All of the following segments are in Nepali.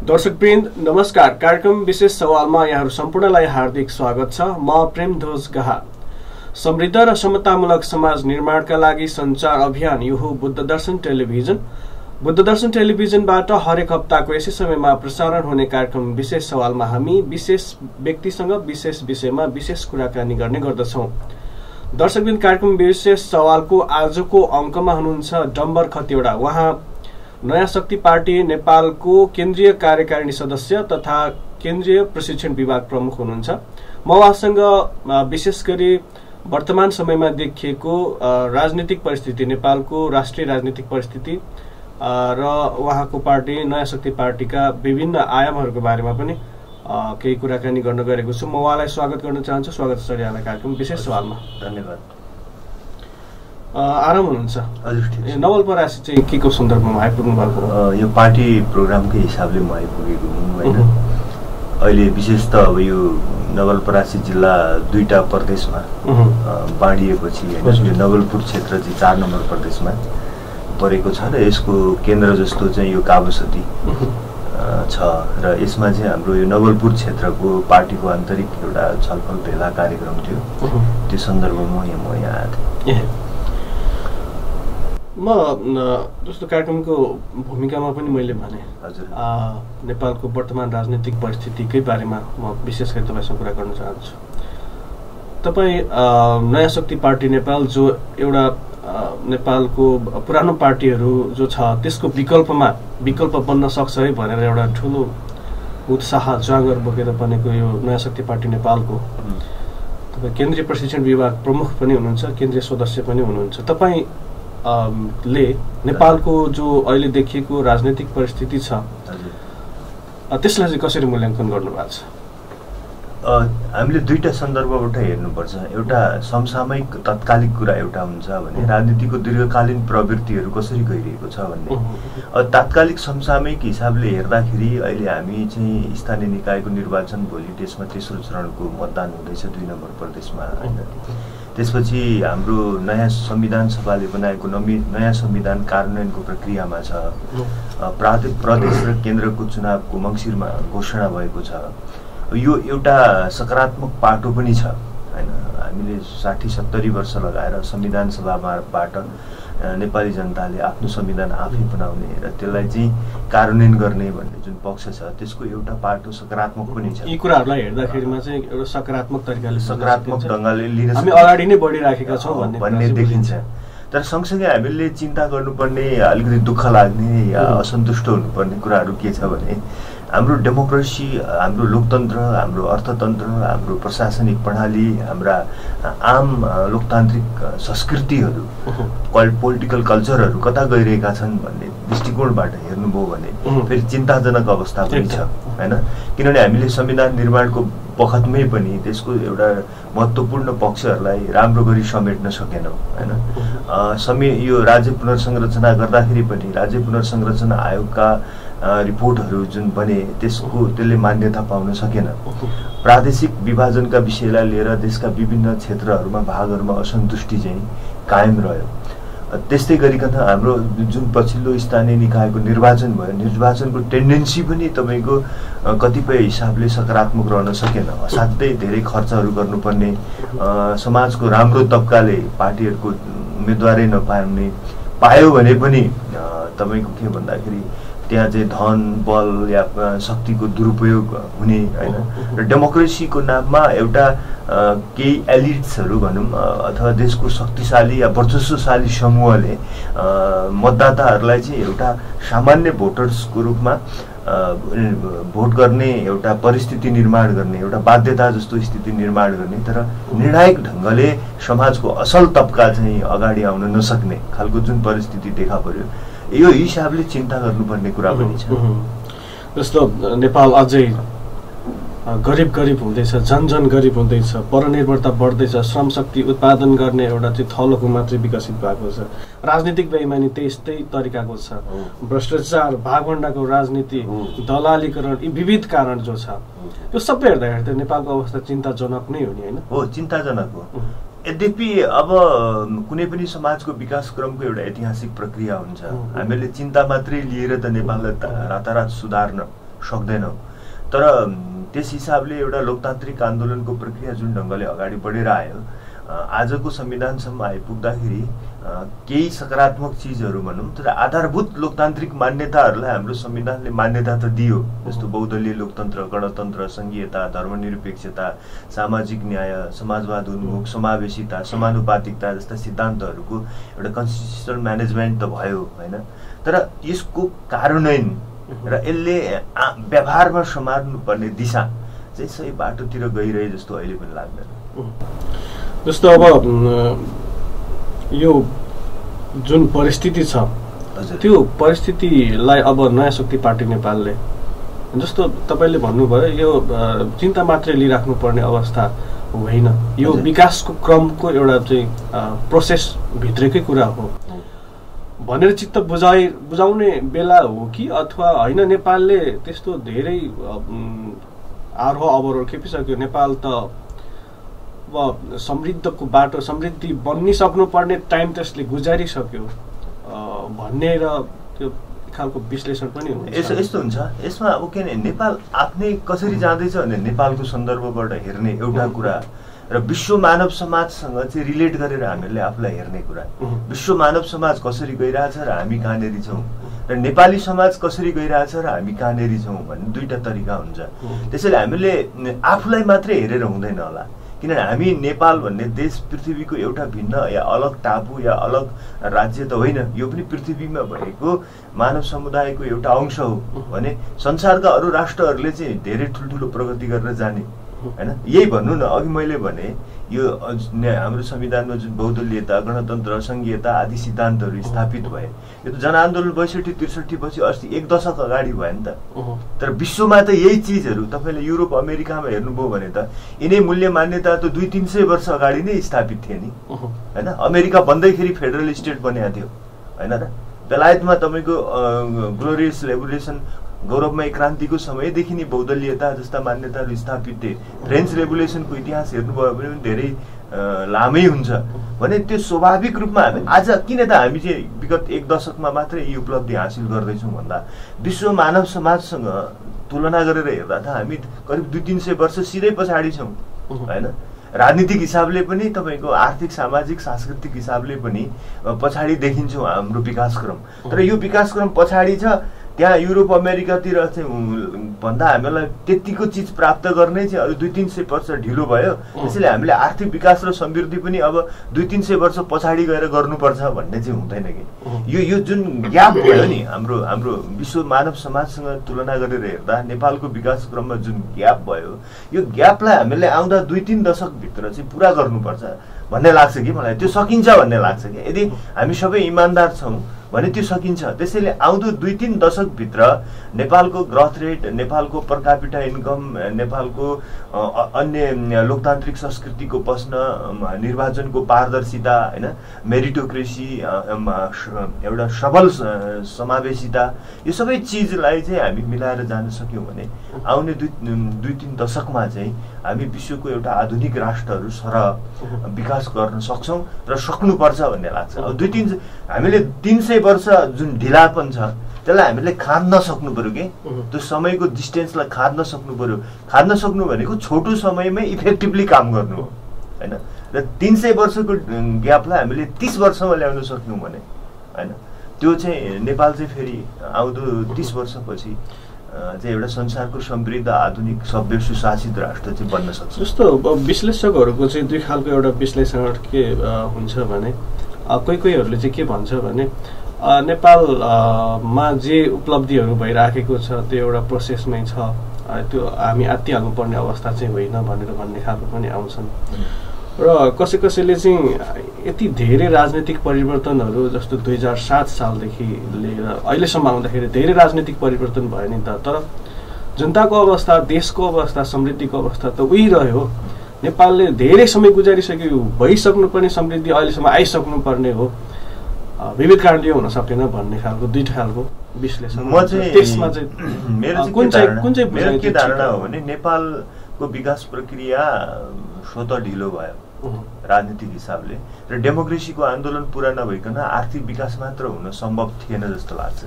दर्शकवृन्द नमस्कार। कार्यक्रम विशेष सवालमा यहाँहरू सम्पूर्णलाई हार्दिक स्वागत छ। म प्रेमध्वज गहा। समृद्ध र समतामूलक समाज निर्माणका लागि सञ्चार अभियान यो हो बुद्ध दर्शन टेलिभिजन। बुद्ध दर्शन टेलिभिजनबाट हरेक हप्ताको यसै समयमा प्रसारण हुने कार्यक्रम विशेष सवालमा हामी विशेष व्यक्तिसँग विशेष विषयमा विशेष कुराकानी गर्ने गर्दछौँ। दर्शकवृन्द, कार्यक्रम विशेष सवालको आजको अङ्कमा हुनुहुन्छ डम्बर खतिवडा। उहाँ नयाँ शक्ति पार्टी नेपालको केन्द्रीय कार्यकारिणी सदस्य तथा केन्द्रीय प्रशिक्षण विभाग प्रमुख हुनुहुन्छ। म उहाँसँग विशेष गरी वर्तमान समयमा देखिएको राजनीतिक परिस्थिति, नेपालको राष्ट्रिय राजनीतिक परिस्थिति र उहाँको पार्टी नयाँ शक्ति पार्टीका विभिन्न आयामहरूको बारेमा पनि केही कुराकानी गर्न गएको छु। म उहाँलाई स्वागत गर्न चाहन्छु। स्वागत छ यहाँलाई कार्यक्रम विशेष सवालमा। धन्यवाद। आराम हुनुहुन्छ? हजुर, ठिक छ। नवलपरासी चाहिँ के को सन्दर्भमा आइपुग्नु भएको? यो पार्टी प्रोग्रामकै हिसाबले म आइपुगेको हुँ होइन। अहिले विशेष त अब यो नवलपरासी जिल्ला दुईटा प्रदेशमा बाँडिएपछि होइन, यो नवलपुर क्षेत्र चाहिँ 4 नम्बर प्रदेशमा परेको छ र यसको केन्द्र जस्तो चाहिँ यो काबुसती छ र यसमा चाहिँ हाम्रो यो नवलपुर क्षेत्रको पार्टीको आन्तरिक एउटा छलफल भेला कार्यक्रम थियो। त्यो सन्दर्भमा म यहाँ आएको थिएँ। म जस्तो कार्यक्रमको भूमिकामा पनि मैले भने हजुर, नेपालको वर्तमान राजनीतिक परिस्थितिकै बारेमा म विशेष गरी तपाईँसँग कुरा गर्न चाहन्छु। तपाईँ नयाँ शक्ति पार्टी नेपाल जो एउटा नेपालको पुरानो पार्टीहरू जो छ त्यसको विकल्प बन्न सक्छ है भनेर एउटा ठुलो उत्साह जाँगर बोकेर बनेको यो नयाँ शक्ति पार्टी नेपालको तपाईँ केन्द्रीय प्रशिक्षण विभाग प्रमुख पनि हुनुहुन्छ, केन्द्रीय सदस्य पनि हुनुहुन्छ। तपाईँ ले नेपालको जो अहिले देखिएको राजनीतिक परिस्थिति छ त्यसलाई चाहिँ कसरी मूल्याङ्कन गर्नुभएको छ? हामीले दुईटा सन्दर्भबाट हेर्नुपर्छ। एउटा समसामयिक तत्कालिक कुरा एउटा हुन्छ भने राजनीतिको दीर्घकालीन प्रवृत्तिहरू कसरी गइरहेको छ भन्ने। तात्कालिक समसामयिक हिसाबले हेर्दाखेरि अहिले हामी चाहिँ स्थानीय निकायको निर्वाचन भोलि त्यसमा तेस्रो चरणको मतदान हुँदैछ 2 नम्बर प्रदेशमा होइन। त्यसपछि हाम्रो नयाँ संविधान सभाले बनाएको नयाँ संविधान कार्यान्वयनको प्रक्रियामा छ। प्रदेश र केन्द्रको चुनावको मङ्सिरमा घोषणा भएको छ। यो एउटा सकारात्मक पाटो पनि छ होइन। हामीले 60-70 वर्ष लगाएर संविधान सभाबाट नेपाली जनताले आफ्नो संविधान आफै बनाउने र त्यसलाई चाहिँ कार्यान्वयन गर्ने भन्ने जुन पक्ष छ त्यसको एउटा पाटो सकारात्मक पनि छ। यी कुराहरूलाई हेर्दाखेरिमा चाहिँ एउटा सकारात्मक ढङ्गले लिन हामी अगाडि नै बढिराखेका छौँ भन्ने देखिन्छ। तर सँगसँगै हामीले चिन्ता गर्नुपर्ने, अलिकति दुःख लाग्ने या असन्तुष्ट हुनुपर्ने कुराहरू के छ भने हाम्रो डेमोक्रेसी, हाम्रो लोकतन्त्र, हाम्रो अर्थतन्त्र, हाम्रो प्रशासनिक प्रणाली, हाम्रा आम लोकतान्त्रिक संस्कृतिहरू, पोलिटिकल कल्चरहरू कता गइरहेका छन् भन्ने दृष्टिकोणबाट हेर्नुभयो भने फेरि चिन्ताजनक अवस्था पनि छ होइन। किनभने हामीले संविधान निर्माणको बखतमै पनि त्यसको एउटा महत्त्वपूर्ण पक्षहरूलाई राम्रो गरी समेट्न सकेनौँ होइन। यो राज्य पुनर्संरचना गर्दाखेरि पनि राज्य पुनर्संरचना आयोगका रिपोर्टहरू जुन बने त्यसले मान्यता पाउन सकेन। प्रादेशिक विभाजनका विषयलाई लिएर देशका विभिन्न क्षेत्रहरूमा भागहरूमा असन्तुष्टि चाहिँ कायम रह्यो। त्यस्तै गरिकन हाम्रो जुन पछिल्लो स्थानीय निकायको निर्वाचन भयो, निर्वाचनको टेन्डेन्सी पनि तपाईँको कतिपय हिसाबले सकारात्मक रहन सकेन। असाध्यै धेरै खर्चहरू गर्नुपर्ने, समाजको राम्रो तबकाले पार्टीहरूको उम्मेदवारै नपाउने, पायो भने पनि तपाईँको के भन्दाखेरि त्यहाँ चाहिँ धन बल या शक्तिको दुरुपयोग हुने होइन। र डेमोक्रेसीको नाममा एउटा केही एलिट्सहरू भनौँ अथवा देशको शक्तिशाली या वर्चस्वशाली समूहले मतदाताहरूलाई चाहिँ एउटा सामान्य भोटर्सको रूपमा भोट गर्ने एउटा परिस्थिति निर्माण गर्ने, एउटा बाध्यता जस्तो स्थिति निर्माण गर्ने, तर निर्णायक ढङ्गले समाजको असल तबका चाहिँ अगाडि आउन नसक्ने खालको जुन परिस्थिति देखा पर्यो, यो हिसाबले चिन्ता गर्नुपर्ने कुरा पनि छ। जस्तो नेपाल अझै गरिब हुँदैछ, जन गरिब हुँदैछ, परनिर्भरता बढ्दैछ, श्रम शक्ति उत्पादन गर्ने एउटा चाहिँ थलोको मात्रै विकसित भएको छ। राजनीतिक बेइमानी त्यस्तै तरिकाको छ। भ्रष्टाचार, भागभण्डाको राजनीति, दलालीकरण, यी विविध कारण जो छ यो सबै हेर्दाखेरि त नेपालको अवस्था चिन्ताजनक नै हो नि होइन? हो, चिन्ताजनक हो। यद्यपि अब कुनै पनि समाजको विकास क्रमको एउटा ऐतिहासिक प्रक्रिया हुन्छ। हामीले चिन्ता मात्रै लिएर त नेपाललाई रातारात सुधार्न सक्दैनौँ। तर त्यस हिसाबले एउटा लोकतान्त्रिक आन्दोलनको प्रक्रिया जुन ढङ्गले अगाडि बढेर आयो, आजको संविधानसम्म आइपुग्दाखेरि केही सकारात्मक चिजहरू भनौँ, तर आधारभूत लोकतान्त्रिक मान्यताहरूलाई हाम्रो संविधानले मान्यता त दियो, जस्तो बहुदलीय लोकतन्त्र, गणतन्त्र, सङ्घीयता, धर्मनिरपेक्षता, सामाजिक न्याय, समाजवाद उन्मुख, समावेशिता, समानुपातिकता जस्ता सिद्धान्तहरूको एउटा कन्स्टिट्युसनल म्यानेजमेन्ट त भयो होइन, तर यसको कार्यान्वयन र यसले व्यवहारमा समार्नुपर्ने दिशा चाहिँ सही बाटोतिर गइरहे जस्तो अहिले पनि लाग्दैन। जस्तो अब यो जुन परिस्थिति छ त्यो परिस्थितिलाई अब नयाँ शक्ति पार्टी नेपालले जस्तो तपाईँले भन्नुभयो यो चिन्ता मात्रै लिइराख्नुपर्ने अवस्था होइन, यो विकासको क्रमको एउटा चाहिँ प्रोसेस भित्रकै कुरा हो भनेर चित्त बुझाउने बेला हो कि अथवा होइन नेपालले त्यस्तो धेरै आरोह अवरोह खेपिसक्यो, नेपाल त समृद्धको बाटो समृद्धि बन्निसक्नुपर्ने टाइम त्यसले गुजारिसक्यो भन्ने र त्यो खालको विश्लेषण पनि हुन्छ। यस्तो हुन्छ यसमा अब के नेपाल आफ्नै कसरी जाँदैछ भने नेपालको सन्दर्भबाट हेर्ने एउटा कुरा र विश्व मानव समाजसँग चाहिँ रिलेट गरेर हामीहरूले आफूलाई हेर्ने कुरा, विश्व मानव समाज कसरी गइरहेछ र हामी कहाँनेरि छौँ र नेपाली समाज कसरी गइरहेछ र हामी कहाँनेरि छौँ भन्ने दुईटा तरिका हुन्छ। त्यसैले हामीले आफूलाई मात्रै हेरेर हुँदैन होला, किनभने हामी नेपाल भन्ने देश पृथ्वीको एउटा भिन्न या अलग टापु या अलग राज्य त होइन, यो पनि पृथ्वीमा भएको मानव समुदायको एउटा अंश हो भने संसारका अरू राष्ट्रहरूले चाहिँ धेरै ठुल्ठुलो प्रगति गरेर जाने होइन। यही भन्नु न, अघि मैले भने यो हाम्रो संविधानमा जुन बहुदलीयता, गणतन्त्र, सङ्घीयता आदि सिद्धान्तहरू स्थापित भए यो त जनआन्दोलन 62-63 पछि अस्ति 1 दशक अगाडि भयो नि त। तर विश्वमा त यही चिजहरू तपाईँले युरोप अमेरिकामा हेर्नुभयो भने त यिनै मूल्य मान्यता त 200-300 वर्ष अगाडि नै स्थापित थिए नि होइन। अमेरिका भन्दैखेरि फेडरल स्टेट बनेको थियो होइन र। बेलायतमा तपाईँको ग्लोरियस रेभोल्युसन गौरवमय क्रान्तिको समयदेखि नै बहुदलीयता जस्ता मान्यताहरू स्थापित थिए। फ्रेन्च रेभोल्युसनको इतिहास हेर्नुभयो भने पनि धेरै लामै हुन्छ भने त्यो स्वाभाविक रूपमा हामी आज किन त हामी चाहिँ विगत 1 दशकमा मात्रै यी उपलब्धि हासिल गर्दैछौँ भन्दा विश्व मानव समाजसँग तुलना गरेर हेर्दा त हामी करिब 200-300 वर्ष सिधै पछाडि छौँ होइन। राजनीतिक हिसाबले पनि तपाईँको आर्थिक सामाजिक सांस्कृतिक हिसाबले पनि पछाडि देखिन्छौँ हाम्रो विकासक्रम। तर यो विकासक्रम पछाडि छ, त्यहाँ युरोप अमेरिकातिर चाहिँ भन्दा हामीलाई त्यतिको चिज प्राप्त गर्ने चाहिँ अरू 200-300 वर्ष ढिलो भयो। त्यसैले हामीले आर्थिक विकास र समृद्धि पनि अब 200-300 वर्ष पछाडि गएर गर्नुपर्छ भन्ने चाहिँ हुँदैन कि यो जुन ग्याप भयो नि हाम्रो विश्व मानव समाजसँग तुलना गरेर हेर्दा नेपालको विकास क्रममा जुन ग्याप भयो यो ग्यापलाई हामीले आउँदा 2-3 दशकभित्र चाहिँ पुरा गर्नुपर्छ भन्ने लाग्छ कि मलाई। त्यो सकिन्छ भन्ने लाग्छ कि यदि हामी सबै इमान्दार छौँ भने त्यो सकिन्छ। त्यसैले आउँदो 2-3 दशकभित्र नेपालको ग्रोथ रेट, नेपालको पर क्यापिटा इन्कम, नेपालको अन्य लोकतान्त्रिक संस्कृतिको प्रश्न, निर्वाचनको पारदर्शिता होइन, मेरिटोक्रेसी, एउटा सबल समावेशिता, यो सबै चिजलाई चाहिँ हामी मिलाएर जान सक्यौँ भने आउने 2-3 दशकमा चाहिँ हामी विश्वको एउटा आधुनिक राष्ट्रहरू सरह विकास गर्न सक्छौँ र सक्नुपर्छ भन्ने लाग्छ। अब 2-3 हामीले 300 वर्ष जुन ढिलापन छ त्यसलाई हामीले खाद्न सक्नु पर्यो कि त्यो समयको डिस्टेन्सलाई खाद्न सक्नु पर्यो। खाद्न सक्नु भनेको छोटो समयमै इफेक्टिभली काम गर्नु होइन। र 300 वर्षको ग्यापलाई हामीले 30 वर्षमा ल्याउन सक्यौँ भने होइन त्यो चाहिँ नेपाल चाहिँ फेरि आउँदो 30 वर्षपछि चाहिँ एउटा संसारको समृद्ध आधुनिक सभ्य सुशासित राष्ट्र चाहिँ बन्न सक्छ। जस्तो विश्लेषकहरूको चाहिँ दुई खालको एउटा विश्लेषण के हुन्छ भने कोहीहरूले चाहिँ के भन्छ भने नेपालमा जे उपलब्धिहरू भइराखेको छ त्यो एउटा प्रोसेसमै छ, त्यो हामी आत्तिहाल्नुपर्ने अवस्था चाहिँ होइन भनेर भन्ने खालको पनि आउँछन्। र कसैले चाहिँ यति धेरै राजनीतिक परिवर्तनहरू जस्तो 2007 सालदेखि लिएर अहिलेसम्म आउँदाखेरि धेरै राजनीतिक परिवर्तन भयो नि त, तर जनताको अवस्था, देशको अवस्था, समृद्धिको अवस्था त उही रह्यो। नेपालले धेरै समय गुजारिसक्यो, भइसक्नुपर्ने समृद्धि अहिलेसम्म आइसक्नुपर्ने हो, विविध कारणले हुन सकेन भन्ने खालको दुईटा खालको विश्लेषण। म चाहिँ त्यसमा चाहिँ मेरो कुन चाहिँ के धारणा हो भने नेपालको विकास प्रक्रिया स्वतः ढिलो भयो राजनीतिक हिसाबले र डेमोक्रेसीको आन्दोलन पुरा नभइकन आर्थिक विकास मात्र हुन सम्भव थिएन जस्तो लाग्छ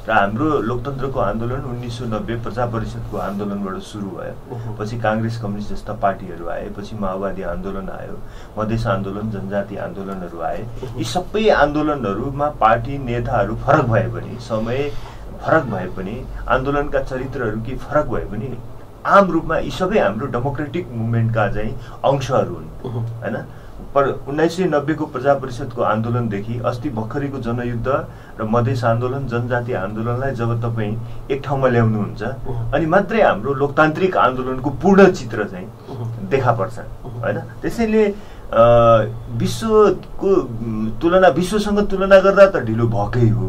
र हाम्रो लोकतन्त्रको आन्दोलन 1990 प्रजा परिषदको आन्दोलनबाट सुरु भयो पछि कांग्रेस कम्युनिस्ट जस्ता पार्टीहरू आए पछि माओवादी आन्दोलन आयो मधेस आन्दोलन जनजाति आन्दोलनहरू आए यी सबै आन्दोलनहरूमा पार्टी नेताहरू फरक भए पनि समय फरक भए पनि आन्दोलनका चरित्रहरू के फरक भए पनि आम रूपमा यी सबै हाम्रो डेमोक्रेटिक मुभमेन्टका चाहिँ अंशहरू हुन् हैन पर 1990 को प्रजा परिषदको आन्दोलनदेखि अस्ति भर्खरैको जनयुद्ध र मधेस आन्दोलन जनजाति आन्दोलनलाई जब तपाई एक ठाउँमा ल्याउनुहुन्छ अनि मात्रै हाम्रो लोकतान्त्रिक आन्दोलनको पूर्ण चित्र चाहिँ देखा पर्छ हैन त्यसैले विश्वसँग तुलना गर्दा त ढिलो भएकै हो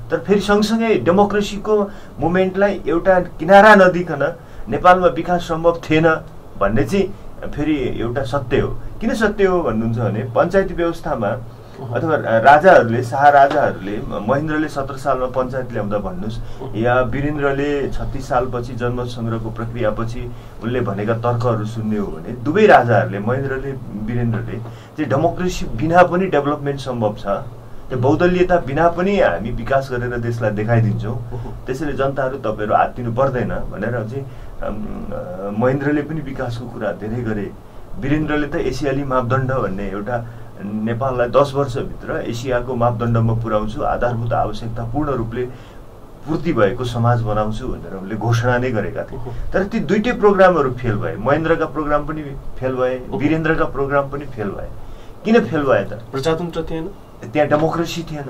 तर फेरि सँगसँगै डेमोक्रेसीको मुभमेन्टलाई एउटा किनारा नदिकन नेपालमा विकास सम्भव थिएन भन्ने चाहिँ फेरि एउटा सत्य हो किन सत्य हो भन्नुहुन्छ भने पञ्चायती व्यवस्थामा अथवा राजाहरूले शाहराजाहरूले महेन्द्रले 17 सालमा पञ्चायत ल्याउँदा भन्नुस् या वीरेन्द्रले 36 सालपछि जनमत संग्रहको प्रक्रियापछि उनले भनेका तर्कहरू सुन्ने हो भने दुवै राजाहरूले महेन्द्रले वीरेन्द्रले चाहिँ डेमोक्रेसी बिना पनि डेभलपमेन्ट सम्भव छ त्यो बहुदलीयता बिना पनि हामी विकास गरेर देशलाई देखाइदिन्छौँ त्यसैले जनताहरू तपाईहरु आत्तिनु पर्दैन भनेर चाहिँ महेन्द्रले पनि विकासको कुरा धेरै गरे वीरेन्द्रले त एसियाली मापदण्ड भन्ने एउटा नेपाललाई 10 वर्षभित्र एसियाको मापदण्डमा पुर्याउँछु आधारभूत आवश्यकता पूर्ण रूपले पूर्ति भएको समाज बनाउँछु भनेर उनले घोषणा नै गरेका थिए तर ती दुईटै प्रोग्रामहरू फेल भए महेन्द्रका प्रोग्राम पनि फेल भए वीरेन्द्रका प्रोग्राम पनि फेल भए किन फेल भए त प्रजातन्त्र थिएन त्यहाँ डेमोक्रेसी थिएन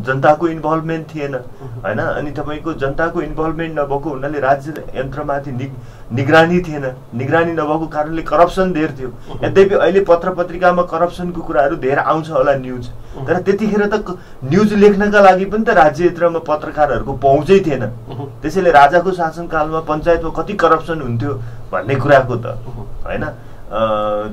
जनताको इन्भल्भमेन्ट थिएन हैन अनि तपाईको जनताको इन्भल्भमेन्ट नभएको हुनाले राज्य यन्त्रमाथि निगरानी थिएन निगरानी नभएको कारणले करप्सन धेर थियो यद्यपि अहिले पत्रपत्रिकामा करप्सनको कुराहरू धेर आउँछ होला न्यूज तर त्यतिखेर त न्यूज लेख्नका लागि पनि त राज्य यन्त्रमा पत्रकारहरूको पहुँचै थिएन त्यसैले राजाको शासनकालमा पञ्चायतमा कति करप्सन हुन्थ्यो भन्ने कुराको त हैन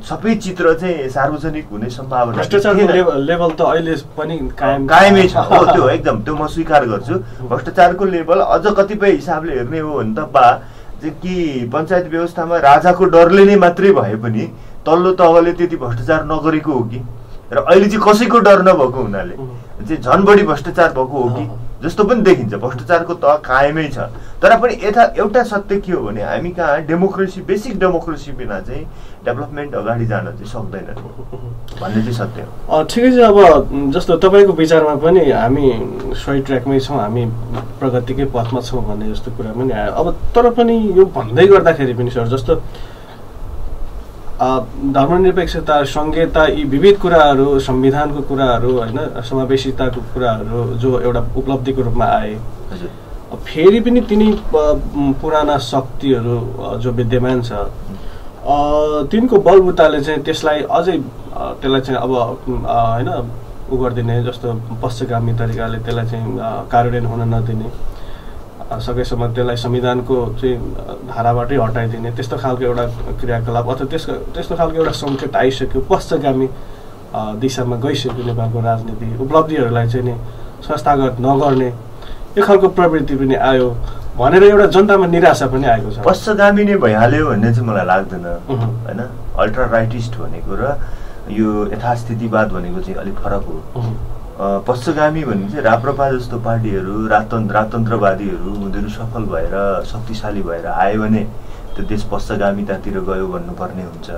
सबै चित्र चाहिँ सार्वजनिक हुने सम्भावना भ्रष्टाचारको लेभल त अहिले पनि कायमै छ हो त्यो एकदम त्यो म स्वीकार गर्छु भ्रष्टाचारको लेभल अझ कतिपय हिसाबले हेर्ने हो भने त बा कि पञ्चायत व्यवस्थामा राजाको डरले नै मात्रै भए पनि तल्लो तहले त्यति भ्रष्टाचार नगरेको हो कि र अहिले चाहिँ कसैको डर नभएको हुनाले चाहिँ झन् बढी भ्रष्टाचार भएको हो कि जस्तो पनि देखिन्छ भ्रष्टाचारको तह कायमै छ तर पनि एउटा सत्य के हो भने हामी कहाँ डेमोक्रेसी बेसिक डेमोक्रेसी बिना चाहिँ डेभलपमेन्ट अगाडि जान चाहिँ सक्दैन भन्ने चाहिँ सत्य हो ठिकै छ अब जस्तो तपाईको विचारमा पनि हामी सही ट्र्याकमै छौँ हामी प्रगतिकै पथमा छौँ भन्ने जस्तो कुरा पनि आयो अब तर पनि यो भन्दै गर्दाखेरि पनि सर जस्तो धर्मनिरपेक्षता संघीयता यी विविध कुराहरू संविधानको कुराहरू हैन समावेशिताको कुराहरू जो एउटा उपलब्धिको रूपमा आए फेरि पनि तिनी पुराना शक्तिहरू जो विद्यमान छ तिनको बलबुताले चाहिँ त्यसलाई अझै त्यसलाई चाहिँ अब हैन उ गर्दिने जस्तो पश्चगामी तरिकाले त्यसलाई चाहिँ कार्यान्वयन हुन नदिने सकेसम्म त्यसलाई संविधानको चाहिँ धाराबाटै हटाइदिने त्यस्तो खालको एउटा क्रियाकलाप अथवा त्यस्तो खालको एउटा सङ्केत आइसक्यो पश्चगामी दिशामा गइसक्यो नेपालको राजनीति उपलब्धिहरूलाई चाहिँ नि संस्थागत नगर्ने यो खालको प्रवृत्ति पनि आयो भनेर एउटा जनतामा निराशा पनि आएको छ पश्चगामी नै भइहाल्यो भन्ने चाहिँ मलाई लाग्दैन हैन अल्ट्रा राइटिस्ट भनेको र यो यथास्थितिवाद भनेको चाहिँ अलिक फरक हो पश्चगामी भन्ने चाहिँ राप्रपा जस्तो पार्टीहरू राजतन्त्रवादीहरू उनीहरू सफल भएर शक्तिशाली भएर आयो भने त्यो देश पश्चगामितातिर गयो भन्नुपर्ने हुन्छ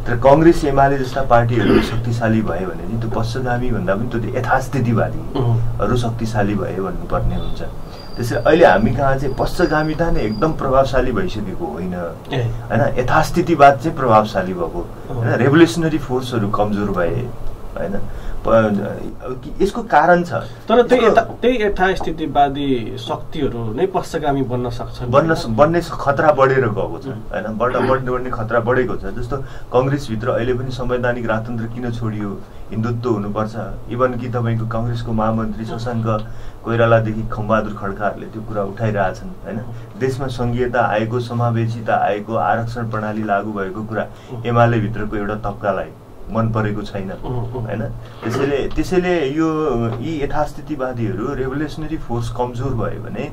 तर कांग्रेस एमाले जस्ता पार्टीहरू शक्तिशाली भयो भने चाहिँ त्यो पश्चगामी भन्दा पनि त्यो यथास्थितिवादीहरू शक्तिशाली भयो भन्नुपर्ने हुन्छ त्यसैले अहिले हामी कहाँ चाहिँ पश्चगामिता नै एकदम प्रभावशाली भइसकेको होइन हैन यथास्थितिवाद चाहिँ प्रभावशाली भएको हैन रेभोल्युसनरी फोर्सहरू कमजोर भए हैन यसको कारण छ तर त्यही यथास्थितिवादी शक्तिहरू नै पश्चगामी बन्न सक्छन् बन्ने खतरा बढेर गएको छ हैन बढ्ने खतरा बढेको छ जस्तो कांग्रेसभित्र अहिले पनि संवैधानिक राजतन्त्र किन छोडियो हिन्दुत्व हुनुपर्छ इभन कि तपाईको कांग्रेसको महामन्त्री शशाङ्क कोइरालादेखि खम्बहादुर खड्काहरूले त्यो कुरा उठाइरहेछन् हैन देशमा संघीयता आएको समावेशिता आएको आरक्षण प्रणाली लागू भएको कुरा एमाले भित्रको एउटा तबकालाई मन परेको छैन हैन। त्यसैले यी यथास्थितिवादीहरू रेभोल्युसनरी फोर्स कमजोर भयो भने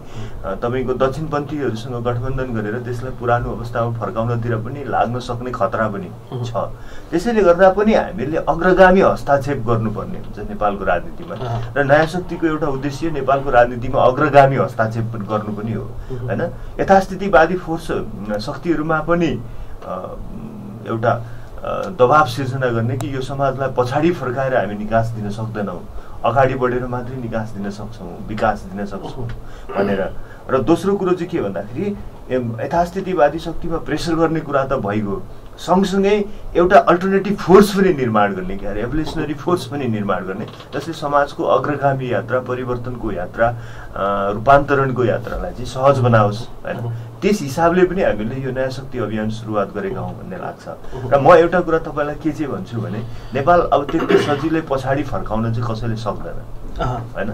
तपाईको दक्षिणपन्थीहरूसँग गठबन्धन गरेर त्यसलाई पुरानो अवस्थामा फर्काउनतिर पनि लाग्न सक्ने खतरा पनि छ। त्यसैले गर्दा पनि हामीले अग्रगामी हस्तक्षेप गर्नुपर्ने हुन्छ नेपालको राजनीतिमा र नयाँ शक्तिको एउटा उद्देश्य नेपालको राजनीतिमा अग्रगामी हस्तक्षेप गर्नु पनि हो हैन। यथास्थितिवादी फोर्स शक्तिहरूमा पनि एउटा दबाव सिर्जना गर्ने कि यो समाजलाई पछाडि फर्काएर हामी निकास दिन सक्दैनौँ, अगाडि बढेर मात्रै निकास दिन सक्छौँ, विकास दिन सक्छौँ भनेर। र दोस्रो कुरो चाहिँ के भन्दाखेरि यथास्थितिवादी शक्तिमा प्रेसर गर्ने कुरा त भइगयो, सँगसँगै एउटा अल्टरनेटिभ फोर्स पनि निर्माण गर्ने, क्या रेभोल्युसनरी फोर्स पनि निर्माण गर्ने जसले समाजको अग्रगामी यात्रा, परिवर्तनको यात्रा, रूपान्तरणको यात्रालाई चाहिँ सहज बनाओस् हैन। त्यस हिसाबले पनि हामीले यो नयाँ शक्ति अभियान सुरुवात गरेका हौँ भन्ने लाग्छ। र म एउटा कुरा तपाईँलाई के चाहिँ भन्छु भने नेपाल अब त्यति सजिलै पछाडि फर्काउन चाहिँ कसैले सक्दैन हैन,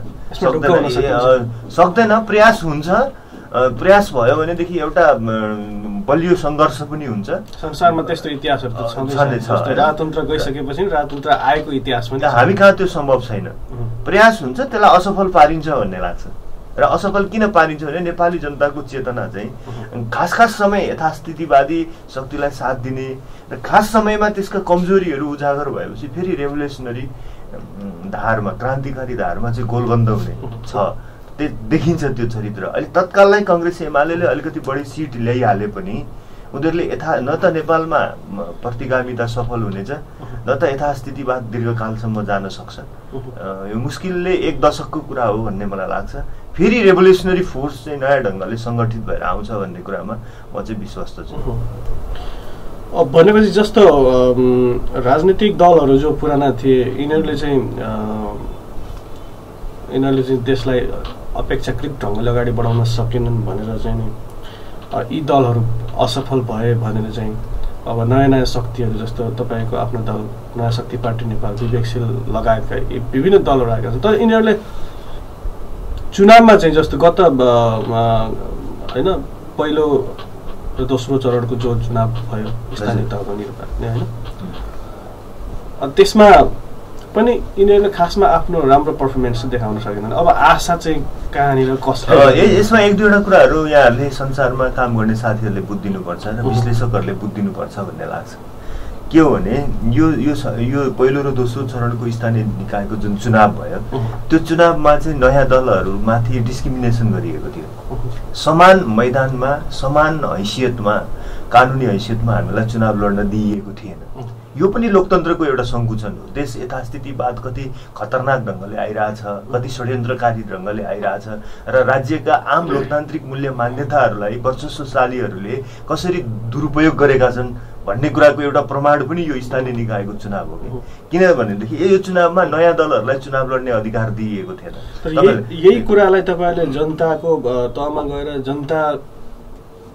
सक्दैन। प्रयास हुन्छ, प्रयास भयो भनेदेखि एउटा बलियो सङ्घर्ष पनि हुन्छ। संसारमा त्यस्तो इतिहासहरू त छँदैछ, राजतन्त्र गइसकेपछि राजतन्त्र आएको इतिहास पनि हामी कहाँ त्यो सम्भव छैन। प्रयास हुन्छ, त्यसलाई असफल पारिन्छ भन्ने लाग्छ। र असफल किन पारिन्छ भने नेपाली जनताको चेतना चाहिँ खास समय यथास्थितिवादी शक्तिलाई साथ दिने र खास समयमा त्यसका कमजोरीहरू उजागर भएपछि फेरि रेभोल्युसनरी धारमा, क्रान्तिकारी धारमा चाहिँ गोलबन्द हुने छ, देखिन्छ त्यो चरित्र। अहिले तत्काललाई कङ्ग्रेस एमाले अलिकति बढी सिट ल्याइहाले पनि उनीहरूले न त नेपालमा प्रतिगामिता सफल हुनेछ, न त यथास्थितिवाद दीर्घकालसम्म जान सक्छ। यो मुस्किलले 1 दशकको कुरा हो भन्ने मलाई लाग्छ। फेरि रेभोल्युसनरी फोर्स चाहिँ नयाँ ढङ्गले सङ्गठित भएर आउँछ भन्ने कुरामा म चाहिँ विश्वस्त छु। अब भनेपछि जस्तो राजनीतिक दलहरू जो पुराना थिए यिनीहरूले चाहिँ देशलाई अपेक्षाकृत ढङ्गले अगाडि बढाउन सकेनन् भनेर चाहिँ नि यी दलहरू असफल भए भनेर चाहिँ अब नयाँ शक्तिहरू जस्तो तपाईँको आफ्नो दल नयाँ शक्ति पार्टी नेपाल, विवेकशील लगायतका विभिन्न दलहरू आएका छन्। तर यिनीहरूले चुनावमा चाहिँ जस्तो गत होइन पहिलो र दोस्रो चरणको जो चुनाव भयो स्थानीय तहको निर्वाचन होइन, त्यसमा पनि यिनीहरूले खासमा आफ्नो राम्रो पर्फर्मेन्स देखाउन सकेनन्। अब आशा चाहिँ कहाँनिर कसरी? यसमा 1-2वटा कुराहरू यहाँहरूले संसारमा काम गर्ने साथीहरूले बुझिदिनुपर्छ र विश्लेषकहरूले बुझिदिनुपर्छ भन्ने लाग्छ। के हो भने यो पहिलो र दोस्रो चरणको स्थानीय निकायको जुन चुनाव भयो त्यो चुनावमा चाहिँ नयाँ दलहरूमाथि डिस्क्रिमिनेसन गरिएको थियो। समान मैदानमा, समान हैसियतमा, कानुनी हैसियतमा हामीलाई चुनाव लड्न दिइएको थिएन। यो पनि लोकतन्त्रको एउटा सङ्कुचन हो। देश यथास्थितिवाद कति खतरनाक ढङ्गले आइरहेछ, कति षड्यन्त्रकारी ढङ्गले आइरहेछ र राज्यका आम लोकतान्त्रिक मूल्य मान्यताहरूलाई वर्चस्वशालीहरूले कसरी दुरुपयोग गरेका छन् भन्ने कुराको एउटा प्रमाण पनि यो स्थानीय निकायको चुनाव हो। किनभनेदेखि यो चुनावमा नयाँ दलहरूलाई चुनाव लड्ने अधिकार दिइएको थिएन। यही कुरालाई तपाईँले जनताको तहमा गएर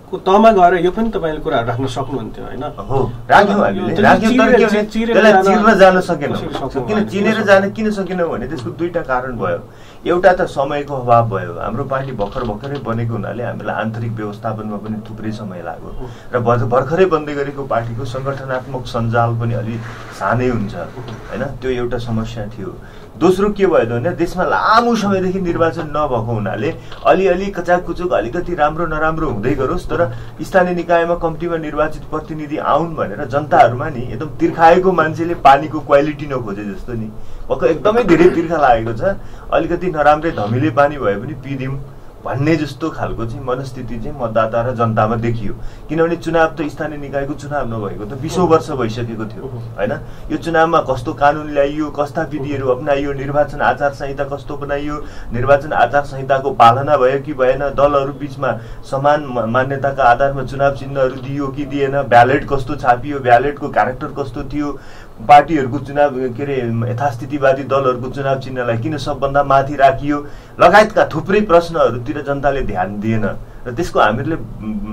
तहमा गएर यो पनि तपाईँले कुरा राख्न सक्नुहुन्थ्यो होइन? हो, राख्यौँ हामीले, राख्यौँ। तर त्यसलाई चिर्न जान सकेनौँ। चिनेर जान किन सकेनौँ भने त्यसको 2टा कारण भयो। एउटा त समयको अभाव भयो। हाम्रो पार्टी भर्खरै बनेको हुनाले हामीलाई आन्तरिक व्यवस्थापनमा पनि थुप्रै समय लाग्यो र भर्खरै बन्दै गरेको पार्टीको सङ्गठनात्मक सञ्जाल पनि अलि सानै हुन्छ होइन, त्यो एउटा समस्या थियो। दोस्रो के भयो भने देशमा लामो समयदेखि निर्वाचन नभएको हुनाले अलिअलि कचाककुचुक अलिकति राम्रो नराम्रो हुँदै गरोस् तर स्थानीय निकायमा कम्तीमा निर्वाचित प्रतिनिधि आउन् भनेर जनताहरूमा नि एकदम तिर्खाएको मान्छेले पानीको क्वालिटी नखोजे जस्तो नि एकदमै धेरै तिर्खा लागेको छ। अलिकति नराम्रै धमिले पानी भए पनि पिदिउँ भन्ने जस्तो खालको चाहिँ मनस्थिति चाहिँ मतदाता र जनतामा देखियो। किनभने चुनाव त स्थानीय निकायको चुनाव नभएको त 20औं वर्ष भइसकेको थियो हैन। यो चुनावमा कस्तो कानुन ल्याइयो, कस्ता विधिहरू अपनाइयो, निर्वाचन आचार संहिता कस्तो बनाइयो, निर्वाचन आचार संहिताको पालना भयो कि भएन, दलहरू बीचमा समान मान्यताका आधारमा चुनाव चिन्हहरू दियो कि दिएन, ब्यालेट कस्तो छापियो, ब्यालेटको क्यारेक्टर कस्तो थियो, पार्टीहरूको चुनाव के अरे यथास्थितिवादी दलहरूको चुनाव चिन्हलाई किन सबभन्दा माथि राखियो लगायतका थुप्रै प्रश्नहरूतिर जनताले ध्यान दिएन र त्यसको हामीले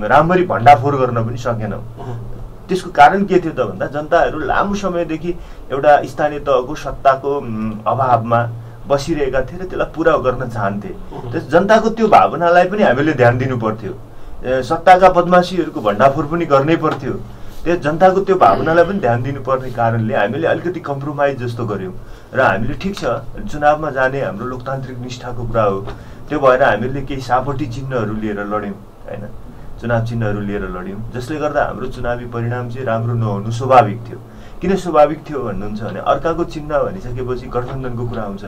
राम्ररी भण्डाफोर गर्न पनि सकेनौँ। त्यसको कारण के थियो त भन्दा जनताहरू लामो समयदेखि एउटा स्थानीय तहको सत्ताको अभावमा बसिरहेका थिए र त्यसलाई पुरा गर्न चाहन्थे। त्यस जनताको त्यो भावनालाई पनि हामीले ध्यान दिनु पर्थ्यो। सत्ताका बदमाशीहरूको भण्डाफोर पनि गर्नै पर्थ्यो। त्यो जनताको त्यो भावनालाई पनि ध्यान दिनुपर्ने कारणले हामीले अलिकति कम्प्रोमाइज जस्तो गऱ्यौँ र हामीले ठिक छ चुनावमा जाने हाम्रो लोकतान्त्रिक निष्ठाको कुरा हो, त्यो भएर हामीले केही सापटी चिन्हहरू लिएर लड्यौँ होइन, चुनाव चिन्हहरू लिएर लड्यौँ, जसले गर्दा हाम्रो चुनावी परिणाम चाहिँ राम्रो नहुनु स्वाभाविक थियो। किन स्वाभाविक थियो भन्नुहुन्छ भने अर्काको चिन्ह भनिसकेपछि गठबन्धनको कुरा हुन्छ,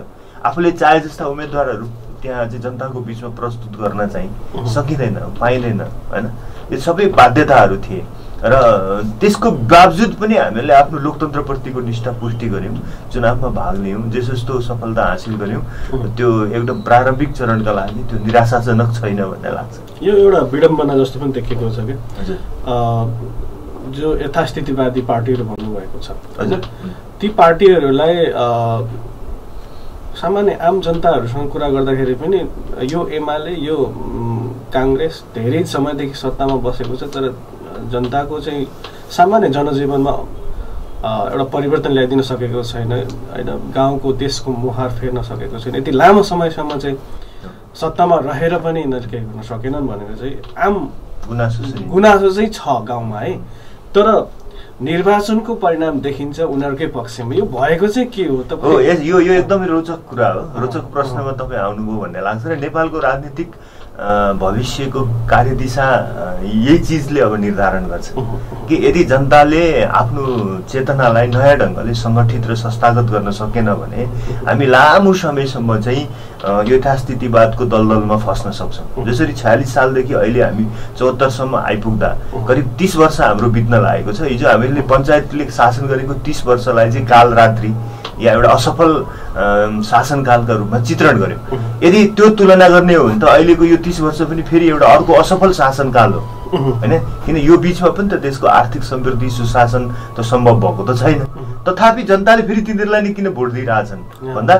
आफूले चाहे जस्ता उम्मेदवारहरू त्यहाँ चाहिँ जनताको बिचमा प्रस्तुत गर्न चाहिँ सकिँदैन, पाइँदैन होइन, यो सबै बाध्यताहरू थिए र त्यसको बावजुद पनि हामीले आफ्नो लोकतन्त्रप्रतिको निष्ठा पुष्टि गऱ्यौँ, चुनावमा भाग लियौँ, जे जस्तो सफलता हासिल गऱ्यौँ, त्यो एकदम प्रारम्भिक चरणका लागि त्यो निराशाजनक छैन भन्ने लाग्छ। यो एउटा विडम्बना जस्तो पनि देखिएको छ कि जो यथास्थितिवादी पार्टीहरू भन्नुभएको छ होइन, ती पार्टीहरूलाई सामान्य आम जनताहरूसँग कुरा गर्दाखेरि पनि यो एमाले यो काङ्ग्रेस धेरै समयदेखि सत्तामा बसेको छ तर जनताको चाहिँ सामान्य जनजीवनमा एउटा परिवर्तन ल्याइदिन सकेको छैन होइन, गाउँको देशको मुहार फेर्न सकेको छैन, यति लामो समयसम्म चाहिँ सत्तामा रहेर पनि यिनीहरू केही गर्न सकेनन् भनेर चाहिँ आम गुनासो चाहिँ छ गाउँमा है। तर निर्वाचनको परिणाम देखिन्छ उनीहरूकै पक्षमा, यो भएको चाहिँ के हो त? यो एकदमै रोचक कुरा हो, रोचक प्रश्नमा तपाईँ आउनुभयो भन्ने लाग्छ र नेपालको राजनीतिक भविष्यको कार्यदिशा यही चिजले अब निर्धारण गर्छ कि यदि जनताले आफ्नो चेतनालाई नयाँ ढङ्गले सङ्गठित र संस्थागत गर्न सकेन भने हामी लामो समयसम्म चाहिँ यथास्थितिवादको दलदलमा फस्न सक्छौँ। जसरी 46 सालदेखि अहिले हामी 74 सम्म आइपुग्दा करिब 30 वर्ष हाम्रो बित्न लागेको छ। हिजो हामीले पञ्चायतले शासन गरेको 30 वर्षलाई चाहिँ कालरात्रि या एउटा असफल शासनकालका रूपमा चित्रण गर्यो। यदि त्यो तुलना गर्ने हो भने त अहिलेको यो 30 वर्ष पनि फेरि एउटा अर्को असफल शासनकाल हो होइन, किन यो बिचमा पनि त देशको आर्थिक समृद्धि सुशासन त सम्भव भएको त छैन। तथापि जनताले फेरि तिनीहरूलाई नि किन भोट दिइरहेछन् भन्दा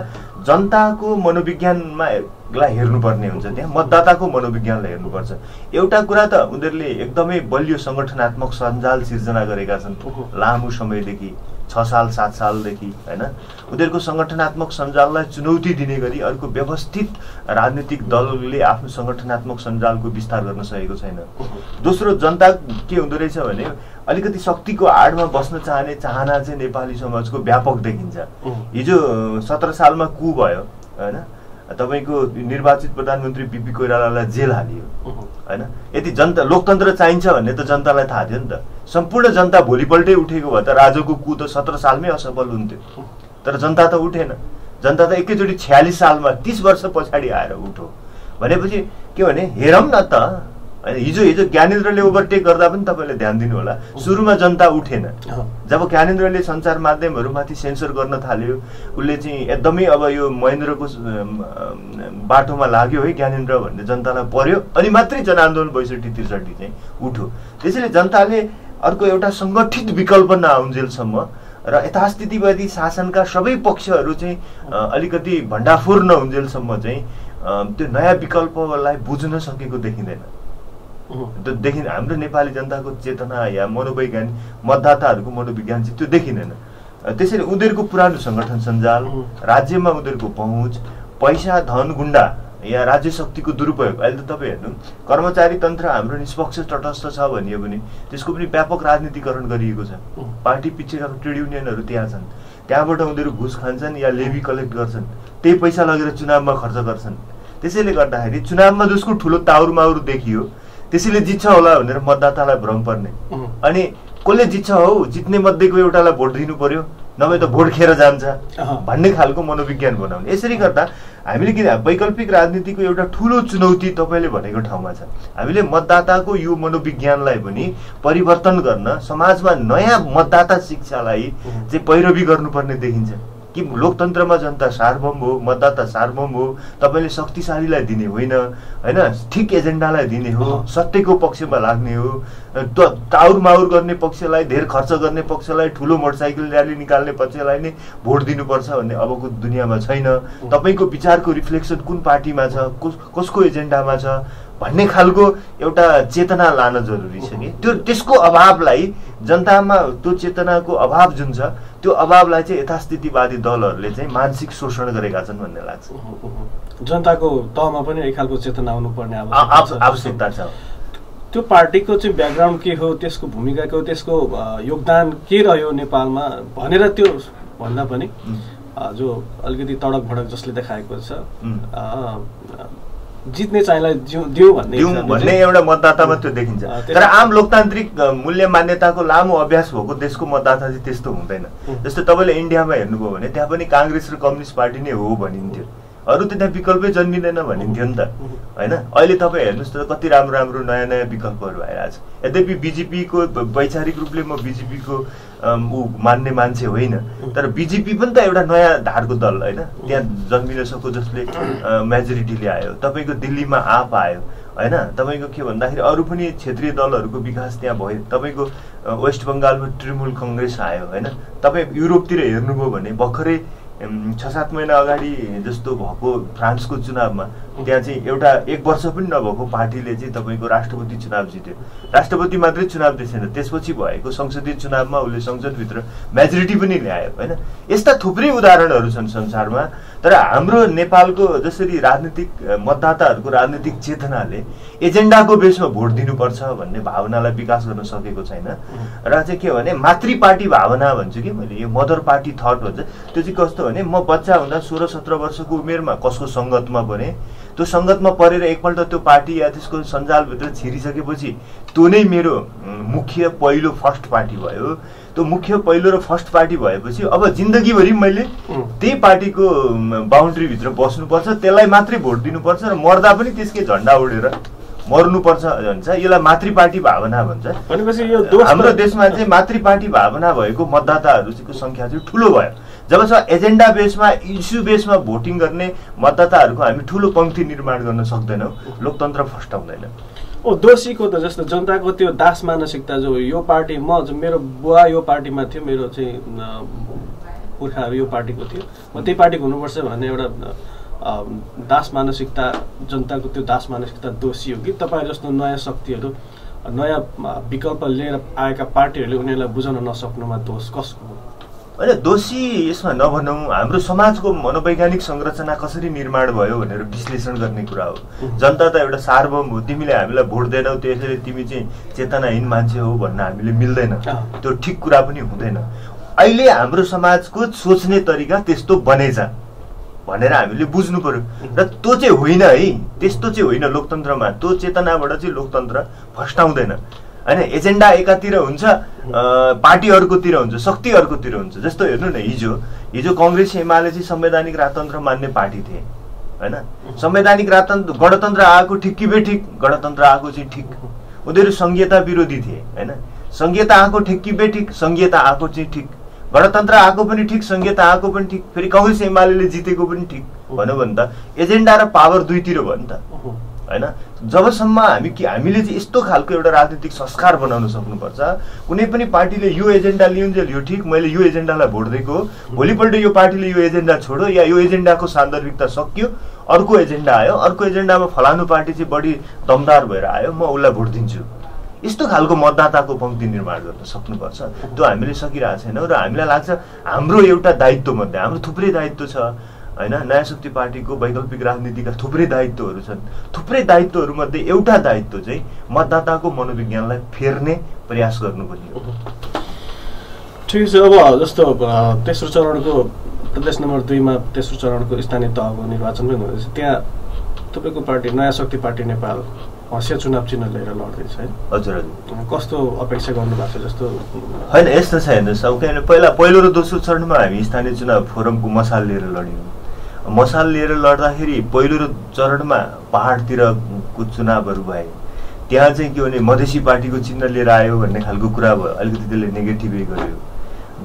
जनताको मनोविज्ञानमा हेर्नुपर्ने हुन्छ, त्यहाँ मतदाताको मनोविज्ञानलाई हेर्नुपर्छ। एउटा कुरा त उनीहरूले एकदमै बलियो सङ्गठनात्मक सञ्जाल सिर्जना गरेका छन् लामो समयदेखि, 6 साल 7 सालदेखि होइन। उनीहरूको सङ्गठनात्मक सञ्जाललाई चुनौती दिने गरी अर्को व्यवस्थित राजनीतिक दलले आफ्नो सङ्गठनात्मक सञ्जालको विस्तार गर्न सकेको छैन। दोस्रो, जनता के हुँदो रहेछ भने अलिकति शक्तिको आडमा बस्न चाहने चाहना चाहिँ नेपाली समाजको व्यापक देखिन्छ। हिजो 17 सालमा कु भयो होइन, तपाईँको निर्वाचित प्रधानमन्त्री बिपी कोइरालालाई जेल हालियो होइन। यदि जनता लोकतन्त्र चाहिन्छ भन्ने त जनतालाई थाहा थियो नि त। सम्पूर्ण जनता भोलिपल्टै उठेको भए त राजाको कु त 17 सालमै असफल हुन्थ्यो, तर जनता त उठेन। जनता त एकैचोटि 46 सालमा 30 वर्ष पछाडि आएर उठो भनेपछि के भने हेरौँ न त। हिजो ज्ञानेन्द्रले ओभरटेक गर्दा पनि तपाईँले ध्यान दिनु होला, सुरुमा जनता उठेन। जब ज्ञानेन्द्रले सञ्चार माध्यमहरूमाथि सेन्सर गर्न थाल्यो, उसले चाहिँ एकदमै अब यो महेन्द्रको बाटोमा लाग्यो है ज्ञानेन्द्र भन्ने जनतालाई पर्यो, अनि मात्रै जनआन्दोलन 62-63 चाहिँ उठ्यो। त्यसैले जनताले अर्को एउटा सङ्गठित विकल्प नआउन्जेलसम्म र यथास्थितिवादी शासनका सबै पक्षहरू चाहिँ अलिकति भण्डाफोर नहुन्जेलसम्म चाहिँ त्यो नयाँ विकल्पलाई बुझ्न सकेको देखिँदैन। हाम्रो नेपाली जनताको चेतना या मनोवैज्ञानिक मतदाताहरूको मनोविज्ञान चाहिँ त्यो देखिँदैन। त्यसैले उनीहरूको पुरानो सङ्गठन सञ्जाल, राज्यमा उनीहरूको पहुँच, पैसा धन गुण्डा या राज्य शक्तिको दुरुपयोग। अहिले त तपाईँ हेर्नु कर्मचारी तन्त्र हाम्रो निष्पक्ष तटस्थ छ भनियो भने त्यसको पनि व्यापक राजनीतिकरण गरिएको छ। पार्टी पिछेका ट्रेड युनियनहरू त्यहाँ छन्, त्यहाँबाट उनीहरू घुस खान्छन् या लेभी कलेक्ट गर्छन्, त्यही पैसा लगेर चुनावमा खर्च गर्छन्। त्यसैले गर्दाखेरि चुनावमा जसको ठुलो ताउरमाउर देखियो त्यसैले जित्छ होला भनेर मतदातालाई भ्रम पर्ने, अनि कसले जित्छ हौ जित्ने मध्येको एउटालाई भोट दिनु पर्यो नभए त भोट खेर जान्छ भन्ने खालको मनोविज्ञान बनाउने। यसरी गर्दा हामीले किन वैकल्पिक राजनीतिको एउटा ठुलो चुनौती तपाईँले भनेको ठाउँमा छ। हामीले मतदाताको यो मनोविज्ञानलाई पनि परिवर्तन गर्न समाजमा नयाँ मतदाता शिक्षालाई चाहिँ पैरवी गर्नुपर्ने देखिन्छ कि लोकतन्त्रमा जनता सार्वभौम हो, मतदाता सार्वभौम हो, तपाईँले शक्तिशालीलाई दिने होइन होइन, ठिक एजेन्डालाई दिने हो, सत्यको पक्षमा लाग्ने हो, ताउरमाउर गर्ने पक्षलाई, धेर खर्च गर्ने पक्षलाई, ठुलो मोटरसाइकल र्याली निकाल्ने पक्षलाई नै भोट दिनुपर्छ भन्ने अबको दुनियाँमा छैन। तपाईँको विचारको रिफ्लेक्सन कुन पार्टीमा छ, कसको एजेन्डामा छ भन्ने खालको एउटा चेतना लान जरुरी छ कि त्यसको अभावलाई जनतामा त्यो चेतनाको अभाव जुन छ त्यो अभावलाई चाहिँ यथास्थितिवादी दलहरूले चाहिँ मानसिक शोषण गरेका छन् भन्ने लाग्छ। जनताको तहमा पनि एक खालको चेतना आउनुपर्ने आवश्यकता छ। त्यो पार्टीको चाहिँ ब्याकग्राउन्ड के हो, त्यसको भूमिका के हो, त्यसको योगदान के रह्यो नेपालमा भनेर त्यो भन्दा पनि जो अलिकति तडक भडक जसले देखाएको छ जित्ने चाहिँलाई दियो भन्ने एउटा मतदातामा त्यो देखिन्छ। तर आम लोकतान्त्रिक मूल्य मान्यताको लामो अभ्यास भएको देशको मतदाता चाहिँ त्यस्तो हुँदैन। जस्तो तपाईँले इन्डियामा हेर्नुभयो भने त्यहाँ पनि काङ्ग्रेस र कम्युनिस्ट पार्टी नै हो भनिन्थ्यो, अरू त त्यहाँ विकल्पै जन्मिँदैन भनिन्थ्यो नि त होइन। अहिले तपाईँ हेर्नुहोस् त कति राम्रो राम्रो नयाँ नयाँ विकल्पहरू आइरहेछ। यद्यपि बिजेपीको वैचारिक रूपले म बिजेपीको मान्ने मान्छे होइन, तर बिजेपी पनि त एउटा नयाँ धारको दल होइन, त्यहाँ जन्मिन सक्यो जसले मेजोरिटी ल्यायो। तपाईँको दिल्लीमा आप आयो होइन, तपाईँको के भन्दाखेरि अरू पनि क्षेत्रीय दलहरूको विकास त्यहाँ भयो। तपाईँको वेस्ट बङ्गालमा तृणमूल कङ्ग्रेस आयो होइन। तपाईँ युरोपतिर हेर्नुभयो भने भर्खरै 6-7 महिना अगाडि जस्तो भएको फ्रान्सको चुनावमा त्यहाँ चाहिँ एउटा 1 वर्ष पनि नभएको पार्टीले चाहिँ तपाईँको राष्ट्रपति चुनाव जित्यो। राष्ट्रपति मात्रै चुनाव दिएन, त्यसपछि भएको संसदीय चुनावमा उसले संसदभित्र मेजोरिटी पनि ल्यायो होइन। यस्ता थुप्रै उदाहरणहरू छन् संसारमा। तर हाम्रो नेपालको जसरी राजनीतिक मतदाताहरूको राजनीतिक चेतनाले एजेन्डाको बेसमा भोट दिनुपर्छ भन्ने भावनालाई विकास गर्न सकेको छैन। र चाहिँ के भने मातृ पार्टी भावना भन्छु कि मैले, यो मदर पार्टी थट भन्छ। त्यो चाहिँ कस्तो भने म बच्चा हुँदा 16-17 वर्षको उमेरमा कसको सङ्गतमा परेँ, त्यो सङ्गतमा परेर एकपल्ट त्यो पार्टी या त्यसको सञ्जालभित्र छिरिसकेपछि त्यो नै मेरो मुख्य पहिलो फर्स्ट पार्टी भयो। त्यो मुख्य पहिलो र फर्स्ट पार्टी भएपछि अब जिन्दगीभरि मैले त्यही पार्टीको बााउन्ड्रीभित्र बस्नुपर्छ, त्यसलाई मात्रै भोट दिनुपर्छ र मर्दा पनि त्यसकै झन्डा उडेर मर्नुपर्छ भन्छ। यसलाई मातृ पार्टी भावना भन्छ। भनेपछि यो हाम्रो देशमा चाहिँ मातृ पार्टी भावना भएको मतदाताहरूको सङ्ख्या चाहिँ ठुलो भयो। जबसम्म एजेन्डा बेसमा इस्यु बेसमा भोटिङ गर्ने मतदाताहरूको हामी ठुलो पङ्क्ति निर्माण गर्न सक्दैनौँ, लोकतन्त्र फस्टाउँदैन। दोषीको त जस्तो जनताको त्यो दास मानसिकता जो यो पार्टी मेरो बुवा यो पार्टीमा थियो, मेरो चाहिँ पुर्खाहरू यो पार्टीको थियो, म त्यही पार्टीको हुनुपर्छ भन्ने एउटा दास मानसिकता, जनताको त्यो दास मानसिकता दोषी हो कि तपाईँ जस्तो नयाँ शक्तिहरू नयाँ विकल्प लिएर आएका पार्टीहरूले उनीहरूलाई बुझाउन नसक्नुमा दोष कसको हो? होइन, दोषी यसमा नभनौँ। हाम्रो समाजको मनोवैज्ञानिक संरचना कसरी निर्माण भयो भनेर विश्लेषण गर्ने कुरा हो। जनता त एउटा सार्वभौम हो, तिमीले हामीलाई भोट दिएनौ त्यसैले तिमी चाहिँ चेतनाहीन मान्छे हो भन्न हामीले मिल्दैन। त्यो ठिक कुरा पनि हुँदैन। अहिले हाम्रो समाजको सोच्ने तरिका त्यस्तो बनेछ भनेर हामीले बुझ्नु पर्यो। र त्यो चाहिँ होइन है, त्यस्तो चाहिँ होइन। लोकतन्त्रमा त्यो चेतनाबाट चाहिँ लोकतन्त्र फस्टाउँदैन होइन। एजेन्डा एकातिर हुन्छ, पार्टी अर्कोतिर हुन्छ, शक्ति अर्कोतिर हुन्छ। जस्तो हेर्नु न, हिजो कङ्ग्रेस एमाले चाहिँ संवैधानिक राजतन्त्र मान्ने पार्टी थिए होइन। संवैधानिक राजतन्त्र गणतन्त्र आएको ठिक कि बेठिक, गणतन्त्र आएको चाहिँ ठिक। उनीहरू संघीयता विरोधी थिए होइन। संघीयता आएको ठिक कि बेठिक, संघीयता आएको चाहिँ ठिक। गणतन्त्र आएको पनि ठिक, संघीयता आएको पनि ठिक। फेरि काङ्ग्रेस एमाले जितेको पनि ठिक भन्यो भने त एजेन्डा र पावर दुईतिर भयो नि त होइन। जबसम्म हामीले चाहिँ यस्तो खालको एउटा राजनीतिक संस्कार बनाउन सक्नुपर्छ, कुनै पनि पार्टीले यो एजेन्डा लिउन्जेल यो ठिक, मैले यो एजेन्डालाई भोट दिएको, भोलिपल्ट यो पार्टीले यो एजेन्डा छोडो या यो एजेन्डाको सान्दर्भिकता सकियो, अर्को एजेन्डा आयो, अर्को एजेन्डामा फलानु पार्टी चाहिँ बढी दमदार भएर आयो, म उसलाई भोट दिन्छु। यस्तो खालको मतदाताको पङ्क्ति निर्माण गर्न सक्नुपर्छ। त्यो हामीले सकिरहेको छैनौँ र हामीलाई लाग्छ हाम्रो एउटा दायित्व मध्ये, हाम्रो थुप्रै दायित्व छ होइन। नयाँ शक्ति पार्टीको वैकल्पिक राजनीतिका थुप्रै दायित्वहरू छन्। थुप्रै दायित्वहरूमध्ये एउटा दायित्व चाहिँ मतदाताको मनोविज्ञानलाई फेर्ने प्रयास गर्नुपर्ने हो। ठिक छ। अब जस्तो तेस्रो चरणको प्रदेश नम्बर 2 मा तेस्रो चरणको स्थानीय तहको निर्वाचन पनि हुँदैछ। त्यहाँ तपाईँको पार्टी नयाँ शक्ति पार्टी नेपाल हँसिया चुनाव चिन्ह लिएर लड्दैछ है? हजुर हजुर। कस्तो अपेक्षा गर्नु भएको छ? जस्तो होइन, यस्तो छ हेर्नुहोस्, अब किनभने पहिलो र दोस्रो चरणमा हामी स्थानीय चुनाव फोरमको मसाल लिएर लड्यौँ। मसाल लिएर लड्दाखेरि पहिलो र चरणमा पहाडतिरको चुनावहरू भए, त्यहाँ चाहिँ के भने मधेसी पार्टीको चिन्ह लिएर आयो भन्ने खालको कुरा भयो, अलिकति त्यसले नेगेटिभै गर्यो।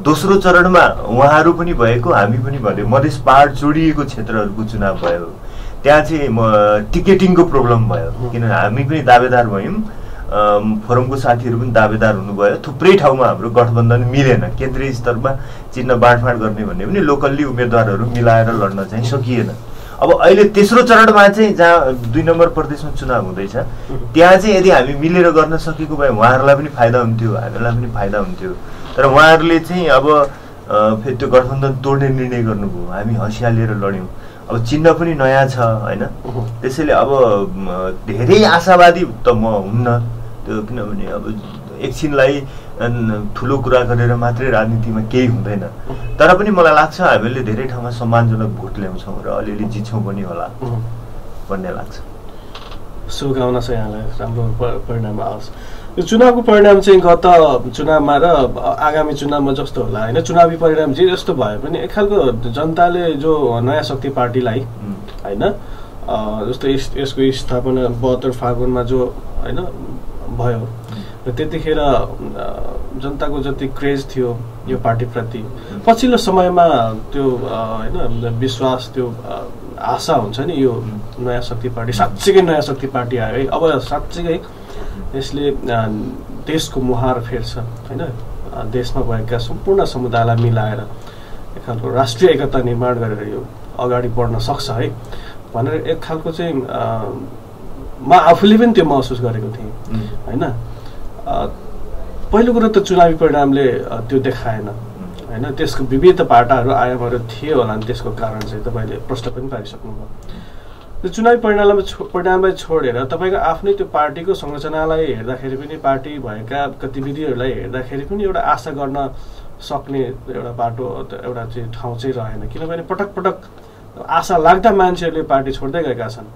दोस्रो चरणमा उहाँहरू पनि भएको, हामी पनि भन्यो, मधेस पहाड जोडिएको क्षेत्रहरूको चुनाव भयो। त्यहाँ चाहिँ टिकेटिङको प्रब्लम भयो, किनभने हामी पनि दावेदार भयौँ, फोरमको साथीहरू पनि दावेदार हुनुभयो। थुप्रै ठाउँमा हाम्रो गठबन्धन मिलेन, केन्द्रीय स्तरमा चिन्ह बाँडफाँड गर्ने भन्ने पनि लोकल्ली उम्मेदवारहरू मिलाएर लड्न चाहिँ सकिएन। अब अहिले तेस्रो चरणमा चाहिँ जहाँ 2 नम्बर प्रदेशमा चुनाव हुँदैछ, त्यहाँ चाहिँ यदि हामी मिलेर गर्न सकेको भए उहाँहरूलाई पनि फाइदा हुन्थ्यो, हामीलाई पनि फाइदा हुन्थ्यो। तर उहाँहरूले चाहिँ अब फेरि त्यो गठबन्धन तोड्ने निर्णय गर्नुभयो। हामी हँसिया लिएर लड्यौँ। अब चिन्ह पनि नयाँ छ होइन, त्यसैले अब धेरै आशावादी त म हुन्न, त्यो किनभने अब एकछिनलाई ठुलो कुरा गरेर मात्रै राजनीतिमा केही हुँदैन। तर पनि मलाई लाग्छ हामीले धेरै ठाउँमा सम्मानजनक भोट ल्याउँछौँ र अलिअलि जित्छौँ पनि होला भन्ने लाग्छ। शुभकामना छ यहाँलाई, राम्रो परिणाम आओस्। यो चुनावको परिणाम चाहिँ गत चुनावमा र आगामी चुनावमा जस्तो होला होइन, चुनावी परिणाम जे जस्तो भए पनि एक खालको जनताले जो नयाँ शक्ति पार्टीलाई होइन जस्तो यसको स्थापना 72 फागुनमा जो होइन भयो र त्यतिखेर जनताको जति क्रेज थियो यो पार्टीप्रति पछिल्लो समयमा त्यो होइन विश्वास त्यो आशा हुन्छ नि यो नयाँ शक्ति पार्टी साँच्चीकै नयाँ शक्ति पार्टी आयो है, अब साँच्चीकै यसले देशको मुहार फेर्छ होइन, देशमा भएका सम्पूर्ण समुदायलाई मिलाएर एक खालको राष्ट्रिय एकता निर्माण गरेर यो अगाडि बढ्न सक्छ है भनेर एक खालको चाहिँ म आफूले पनि त्यो महसुस गरेको थिएँ होइन। पहिलो कुरो त चुनावी परिणामले त्यो देखाएन होइन, त्यसको विविध पाटाहरू आयामहरू थिए होला नि, त्यसको कारण चाहिँ तपाईँले प्रश्न पनि पारिसक्नुभयो। त्यो चुनावी परिणामलाई छोडेर तपाईँको आफ्नै त्यो पार्टीको संरचनालाई हेर्दाखेरि पनि पार्टी भएका गतिविधिहरूलाई हेर्दाखेरि पनि एउटा आशा गर्न सक्ने एउटा बाटो एउटा चाहिँ ठाउँ चाहिँ रहेन, किनभने पटक पटक आशा लाग्दा मान्छेहरूले पार्टी छोड्दै गएका छन्।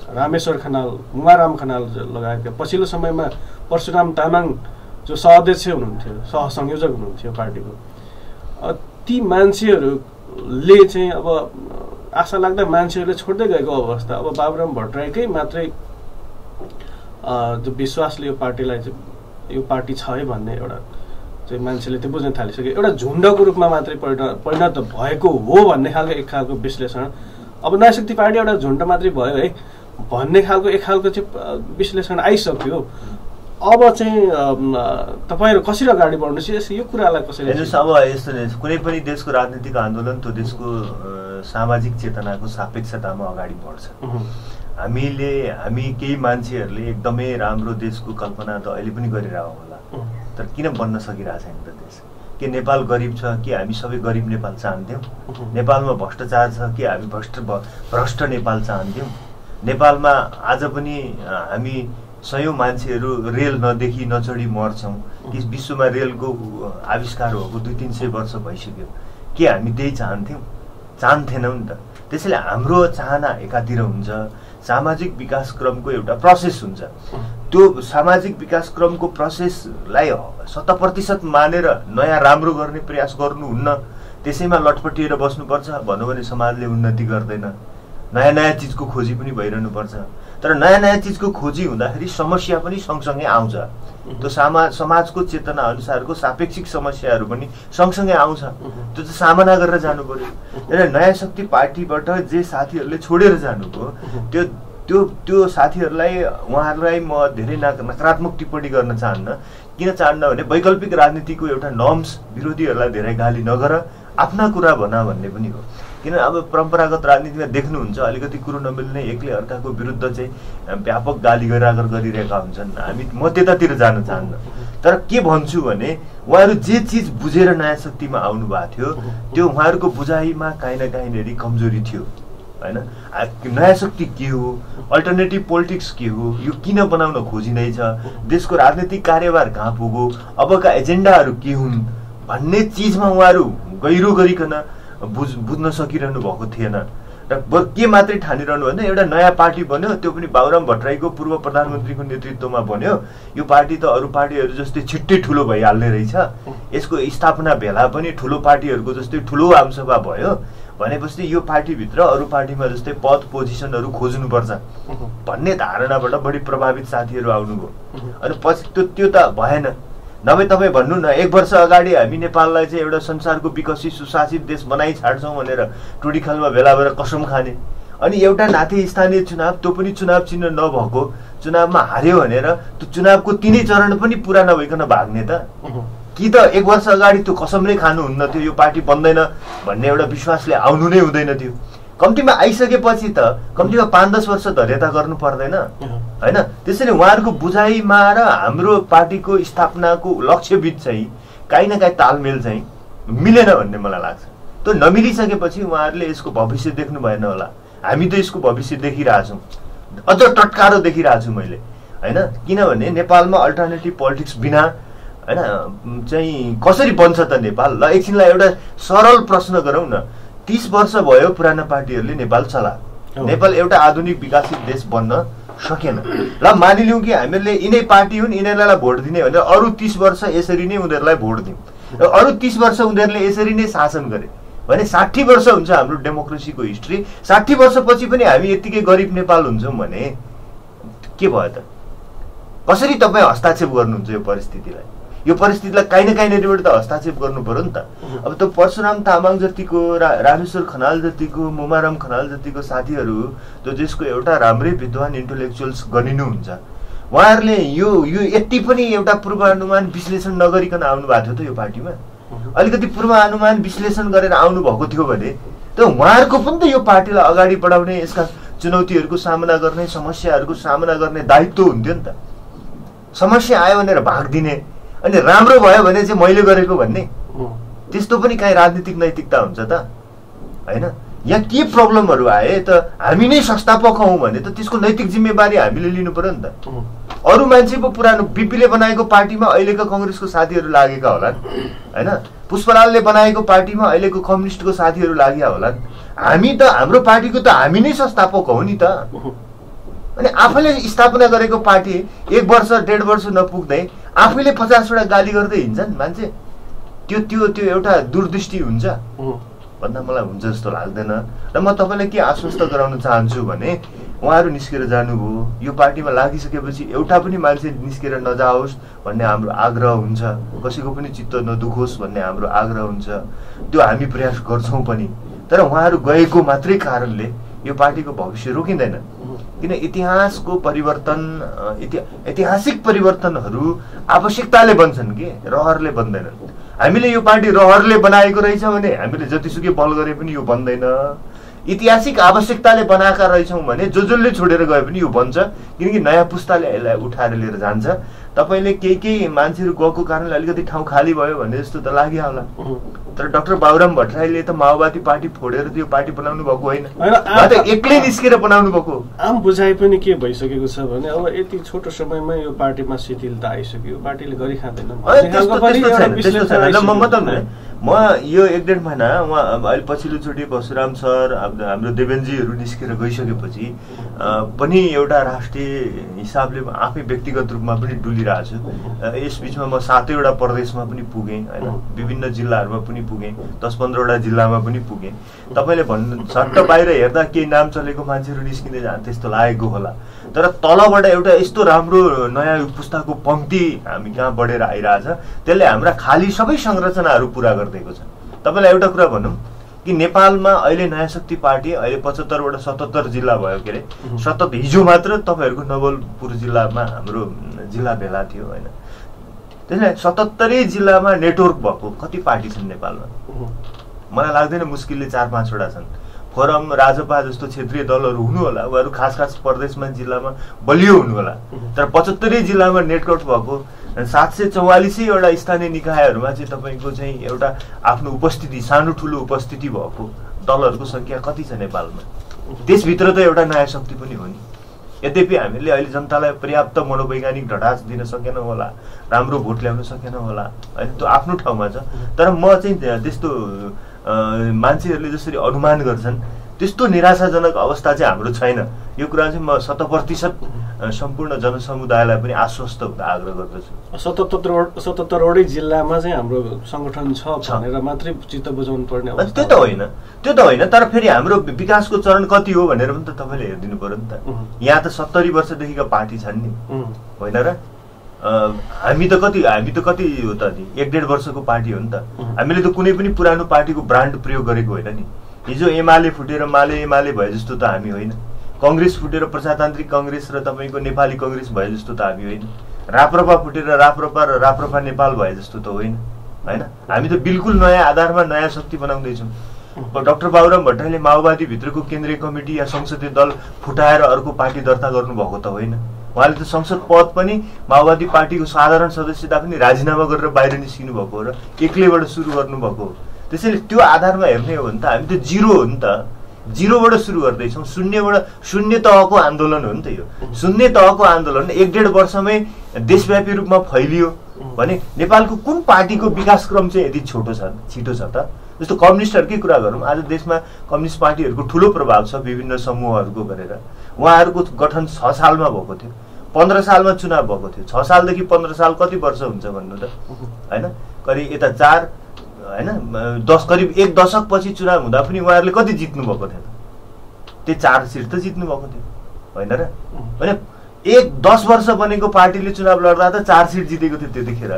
रामेश्वर खनाल, उमाराम खनाल लगायतका पछिल्लो समयमा परशुराम तामाङ जो सहअध्यक्ष हुनुहुन्थ्यो, सहसंयोजक हुनुहुन्थ्यो पार्टीको, ती मान्छेहरूले चाहिँ अब आशा लाग्दा मान्छेहरूले छोड्दै गएको अवस्था। अब बाबुराम भट्टराईकै मात्रै जो विश्वासले यो पार्टीलाई चाहिँ यो पार्टी छ है भन्ने एउटा चाहिँ मान्छेले त्यो बुझ्न थालिसक्यो, एउटा झुन्डको रूपमा मात्रै परिणत भएको हो भन्ने खालको एक खालको विश्लेषण। अब नयाँ शक्ति पार्टी एउटा झुन्ड मात्रै भयो है भन्ने खालको एक खालको चाहिँ विश्लेषण आइसक्यो। अब चाहिँ तपाईँहरू कसरी अगाडि बढ्नुहोस् यो कुरालाई कसरी? हेर्नुहोस्, अब यस्तो कुनै पनि देशको राजनीतिक आन्दोलन त्यो देशको सामाजिक चेतनाको सापेक्षतामा अगाडि बढ्छ। हामी केही मान्छेहरूले एकदमै राम्रो देशको कल्पना त अहिले पनि गरिरहेको होला, तर किन बन्न सकिरहेको छैन त देश? के नेपाल गरिब छ कि हामी सबै गरिब नेपाल चाहन्थ्यौँ? नेपालमा भ्रष्टाचार छ कि हामी भ्रष्ट नेपाल चाहन्थ्यौँ? नेपालमा आज पनि हामी सयौं मान्छेहरू रेल नदेखि नचढी मर्छौँ कि विश्वमा रेलको आविष्कार भएको 200-300 वर्ष भइसक्यो, के हामी त्यही चाहन्थ्यौँ? चाहन्थेनौँ नि त। त्यसैले हाम्रो चाहना एकातिर हुन्छ, सामाजिक विकास क्रमको एउटा प्रोसेस हुन्छ, त्यो सामाजिक विकास क्रमको प्रोसेसलाई 100% मानेर नयाँ राम्रो गर्ने प्रयास गर्नुहुन्न, त्यसैमा लटपटिएर बस्नुपर्छ भन्नु भने समाजले उन्नति गर्दैन। नयाँ नयाँ चिजको खोजी पनि भइरहनुपर्छ, तर नयाँ नयाँ चिजको खोजी हुँदाखेरि समस्या पनि सँगसँगै आउँछ, त्यो समाजको चेतना अनुसारको सापेक्षिक समस्याहरू पनि सँगसँगै आउँछ, त्यो चाहिँ सामना गरेर जानु पर्यो। र नयाँ शक्ति पार्टीबाट जे साथीहरूले छोडेर जानुभयो त्यो साथीहरूलाई उहाँहरूलाई म धेरै नकारात्मक टिप्पणी गर्न चाहन्न। किन चाहन्न भने वैकल्पिक राजनीतिको एउटा नर्म्स विरोधीहरूलाई धेरै गाली नगर, आफ्ना कुरा भन भन्ने पनि हो। किन अब परम्परागत राजनीतिमा देख्नुहुन्छ अलिकति कुरो नमिल्ने एकले अर्काको विरुद्ध चाहिँ व्यापक गाली गरागर गरिरहेका हुन्छन्। म त्यतातिर जान चाहन्न, तर के भन्छु भने उहाँहरू जे चिज बुझेर नयाँ शक्तिमा आउनु भएको थियो त्यो उहाँहरूको बुझाइमा काहीँ न काहीँनेरि कमजोरी थियो होइन। नयाँ शक्ति के हो, अल्टरनेटिभ पोलिटिक्स के हो, यो किन बनाउन खोजिँदैछ, देशको राजनीतिक कार्यभार कहाँ पुग्यो, अबका एजेन्डाहरू के हुन् भन्ने चिजमा उहाँहरू गहिरो गरिकन बुझ्न सकिरहनु भएको थिएन। र के मात्रै ठानिरहनु भन्दा एउटा नयाँ पार्टी बन्यो, त्यो पनि बाबुराम भट्टराईको पूर्व प्रधानमन्त्रीको नेतृत्वमा बन्यो। यो पार्टी त अरू पार्टीहरू जस्तै छिट्टै ठुलो भइहाल्ने रहेछ, यसको स्थापना बेला पनि ठुलो पार्टीहरूको जस्तै ठुलो आमसभा भयो भनेपछि यो पार्टीभित्र अरू पार्टीमा जस्तै पद पोजिसनहरू खोज्नुपर्छ भन्ने धारणाबाट बढी प्रभावित साथीहरू आउनुभयो। अनि पछि त्यो त भएन। नभए तपाईँ भन्नु न, 1 वर्ष अगाडि हामी नेपाललाई चाहिँ एउटा संसारको विकसित सुशासित देश बनाइ छाड्छौँ भनेर टोडीखालमा भेला भएर कसम खाने, अनि एउटा नाथे स्थानीय चुनाव, त्यो पनि चुनाव चिन्ह नभएको चुनावमा हार्यो भनेर त्यो चुनावको 3 चरण पनि पुरा नभइकन भाग्ने त? कि त 1 वर्ष अगाडि त्यो कसमले खानुहुन्न थियो यो पार्टी बन्दैन भन्ने एउटा विश्वासले आउनु नै हुँदैन थियो? कम्तीमा आइसकेपछि त कम्तीमा 5-10 वर्ष धैर्यता गर्नु पर्दैन होइन? त्यसैले उहाँहरूको बुझाइमा र हाम्रो पार्टीको स्थापनाको लक्ष्यबिच चाहिँ काहीँ न काहीँ तालमेल चाहिँ मिलेन भन्ने मलाई लाग्छ। त्यो नमिलिसकेपछि उहाँहरूले यसको भविष्य देख्नु भएन होला। हामी त यसको भविष्य देखिरहेछौँ, अझ टटकारो देखिरहेछु मैले। हैन। किनभने नेपालमा अल्टरनेटिभ पोलिटिक्स बिना हैन चाहिँ कसरी बन्छ त नेपाल? ल एकछिनलाई एउटा सरल प्रश्न गरौँ न। 30 वर्ष भयो पुराना पार्टीहरूले नेपाल चलायो, नेपाल एउटा आधुनिक विकसित देश बन्न सकेन। ल मानिलिउँ कि हामीहरूले यिनै पार्टी हुन्, यिनीहरूलाई भोट दिने भनेर अरू 30 वर्ष यसरी नै उनीहरूलाई भोट दिउँ र अरू 30 वर्ष उनीहरूले यसरी नै शासन गरे भने 60 वर्ष हुन्छ हाम्रो डेमोक्रेसीको हिस्ट्री। 60 वर्षपछि पनि हामी यतिकै गरिब नेपाल हुन्छौँ भने के भयो त? कसरी तपाईँ हस्तक्षेप गर्नुहुन्छ यो परिस्थितिलाई? यो परिस्थितिलाई काहीँ न काहीँनिरबाट त हस्तक्षेप गर्नु पर्यो नि त। अब त परशुराम तामाङ जतिको, रामेश्वर खनाल जतिको, मोमाराम खनाल जतिको साथीहरू जो जसको एउटा राम्रै विद्वान इन्टेलेक्चुअल्स गनिनुहुन्छ, उहाँहरूले यो यति पनि एउटा पूर्वानुमान विश्लेषण नगरिकन आउनु भएको थियो त यो पार्टीमा? अलिकति पूर्वानुमान विश्लेषण गरेर आउनु भएको थियो भने त उहाँहरूको पनि त यो पार्टीलाई अगाडि बढाउने, यसका चुनौतीहरूको सामना गर्ने, समस्याहरूको सामना गर्ने दायित्व हुन्थ्यो नि त। समस्या आयो भनेर भाग दिने अनि राम्रो भयो भने चाहिँ मैले गरेको भन्ने, त्यस्तो पनि काहीँ राजनीतिक नैतिकता हुन्छ त? हैन। यहाँ के प्रब्लमहरू आए त हामी नै संस्थापक हौँ भने त त्यसको नैतिक जिम्मेवारी हामीले लिनु पर्यो नि त। अरू मान्छे पो पुरानो बिपीले बनाएको पार्टीमा अहिलेको कङ्ग्रेसको साथीहरू लागेका होलान् हैन, पुष्पलालले बनाएको पार्टीमा अहिलेको कम्युनिस्टको साथीहरू लागेका होलान्। हामी त हाम्रो पार्टीको त हामी नै संस्थापक हौ नि त। अनि आफैले स्थापना गरेको पार्टी 1 वर्ष 1.5 वर्ष नपुग्दै आफैले 50 वटा गाली गर्दै हिँड्छन् मान्छे। त्यो एउटा दूरदृष्टि हुन्छ भन्दा मलाई हुन्छ जस्तो लाग्दैन। र म तपाईँलाई के आश्वस्त गराउन चाहन्छु भने उहाँहरू निस्केर जानुभयो, यो पार्टीमा लागिसकेपछि एउटा पनि मान्छे निस्केर नजाओस् भन्ने हाम्रो आग्रह हुन्छ, कसैको पनि चित्त नदुखोस् भन्ने हाम्रो आग्रह हुन्छ। त्यो हामी प्रयास गर्छौँ पनि। तर उहाँहरू गएको मात्रै कारणले यो पार्टीको भविष्य रोकिँदैन। किन इतिहासको परिवर्तन, ऐतिहासिक परिवर्तनहरू आवश्यकताले बन्छन् कि रहरले बन्दैनन्। हामीले यो पार्टी रहरले बनाएको रहेछ भने हामीले जतिसुकै बल गरे पनि यो बन्दैन। ऐतिहासिक आवश्यकताले बनाएका रहेछौँ भने जसले छोडेर गए पनि यो बन्छ, किनकि नयाँ पुस्ताले यसलाई उठाएर लिएर जान्छ। तपाईँले केही मान्छेहरू गएको कारणले अलिकति ठाउँ खाली भयो भन्ने जस्तो त लाग्यो होला। तर डाक्टर बाबुराम भट्टराईले त माओवादी पार्टी फोडेर त्यो पार्टी बनाउनु भएको होइन, एक्लै निस्केर बनाउनु भएको। आम बुझाइ पनि के भइसकेको छ भने अब यति छोटो समयमा यो पार्टीमा शिथिलता आइसक्यो, पार्टीले गरी खाँदैन। म यो 1.5 महिना उहाँ अहिले पछिल्लोचोटि परशुराम सर, हाम्रो देवेनजीहरू निस्केर गइसकेपछि पनि एउटा राष्ट्रिय हिसाबले आफै व्यक्तिगत रूपमा पनि डुलिरहेको छु। यस बिचमा म 7 वटा प्रदेशमा पनि पुगेँ होइन, विभिन्न जिल्लाहरूमा पनि पुगेँ, 10-15 वटा जिल्लामा पनि पुगेँ। तपाईँले भन्नु झट्ट बाहिर हेर्दा केही नाम चलेको मान्छेहरू निस्किँदै जान्छ त्यस्तो लागेको होला, तर तलबाट एउटा यस्तो राम्रो नयाँ पुस्ताको पङ्क्ति हामी कहाँ बढेर आइरहेछ, त्यसले हाम्रा खाली सबै संरचनाहरू पुरा गरिदिएको छ। तपाईँलाई एउटा कुरा भनौँ कि नेपालमा अहिले नयाँ शक्ति पार्टी अहिले 75 77 जिल्ला भयो के अरे। हिजो मात्र तपाईँहरूको नवलपुर जिल्लामा हाम्रो जिल्ला भेला थियो होइन, त्यसले 77 जिल्लामा नेटवर्क भएको कति पार्टी छन् नेपालमा? मलाई लाग्दैन, मुस्किलले 4-5 वटा छन्। फोरम, राजपा जस्तो क्षेत्रीय दलहरू हुनु होला, उहाँहरू खास प्रदेशमा जिल्लामा बलियो हुनु होला, तर 75 जिल्लामा नेटवर्क भएको 744 वटा स्थानीय निकायहरूमा चाहिँ तपाईँको चाहिँ एउटा आफ्नो उपस्थिति, सानो ठुलो उपस्थिति भएको दलहरूको सङ्ख्या कति छ नेपालमा? त्यसभित्र त एउटा नयाँ शक्ति पनि हो नि। यद्यपि हामीले अहिले जनतालाई पर्याप्त मनोवैज्ञानिक ढटास दिन सकेनौँ होला, राम्रो भोट ल्याउन सकेनौँ होला होइन, त्यो आफ्नो ठाउँमा छ। तर म चाहिँ त्यस्तो मान्छेहरूले जसरी अनुमान गर्छन् त्यस्तो निराशाजनक अवस्था चाहिँ हाम्रो छैन। यो कुरा चाहिँ म 100% सम्पूर्ण जनसमुदायलाई पनि आश्वस्त हुँदा आग्रह गर्दछु। 77 वटै जिल्लामा चाहिँ हाम्रो सङ्गठन छ भनेर मात्रै चित्त बुझाउनु पर्ने त्यो त होइन, तर फेरि हाम्रो विकासको चरण कति हो भनेर पनि त तपाईँले हेरिदिनु पर्यो नि त। यहाँ त 70 वर्षदेखिका पार्टी छन् नि होइन र? हामी त कति हो त नि, 1.5 वर्षको पार्टी हो नि त। हामीले त कुनै पनि पुरानो पार्टीको ब्रान्ड प्रयोग गरेको होइन नि। हिजो एमाले फुटेर एमाले भए जस्तो त हामी होइन, कङ्ग्रेस फुटेर प्रजातान्त्रिक कङ्ग्रेस र तपाईँको नेपाली कङ्ग्रेस भए जस्तो त हामी होइन, राप्रपा फुटेर राप्रपा र राप्रपा नेपाल भए जस्तो त होइन होइन। हामी त बिल्कुल नयाँ आधारमा नयाँ शक्ति बनाउँदैछौँ। डाक्टर बाबुराम भट्टराईले माओवादी भित्रको केन्द्रीय कमिटी या संसदीय दल फुटाएर अर्को पार्टी दर्ता गर्नुभएको त होइन। उहाँले त संसद पद पनि माओवादी पार्टीको साधारण सदस्यता पनि राजीनामा गरेर बाहिर निस्किनु भएको र एक्लैबाट सुरु गर्नुभएको हो। त्यसैले त्यो आधारमा हेर्ने हो भने त हामी त जिरो हो नि त। 0बाट सुरु गर्दैछौँ, शून्य तहको आन्दोलन हो नि त यो। शून्य तहको आन्दोलन 1.5 वर्षमै देशव्यापी रूपमा फैलियो भने नेपालको कुन पार्टीको विकास क्रम चाहिँ यति छिटो छ त? जस्तो कम्युनिस्टहरूकै कुरा गरौँ, आज देशमा कम्युनिस्ट पार्टीहरूको ठुलो प्रभाव छ विभिन्न समूहहरूको गरेर। उहाँहरूको गठन 6 सालमा भएको थियो, 15 सालमा चुनाव भएको थियो। 6 सालदेखि 15 साल कति वर्ष हुन्छ भन्नु त, होइन? करिब यता 4 होइन 10 करिब 1 दशकपछि चुनाव हुँदा पनि उहाँहरूले कति जित्नु भएको थियो? त्यही 4 सिट त जित्नु भएको थियो, होइन र? भने 10 वर्ष बनेको पार्टीले चुनाव लड्दा त 4 सिट जितेको थियो त्यतिखेर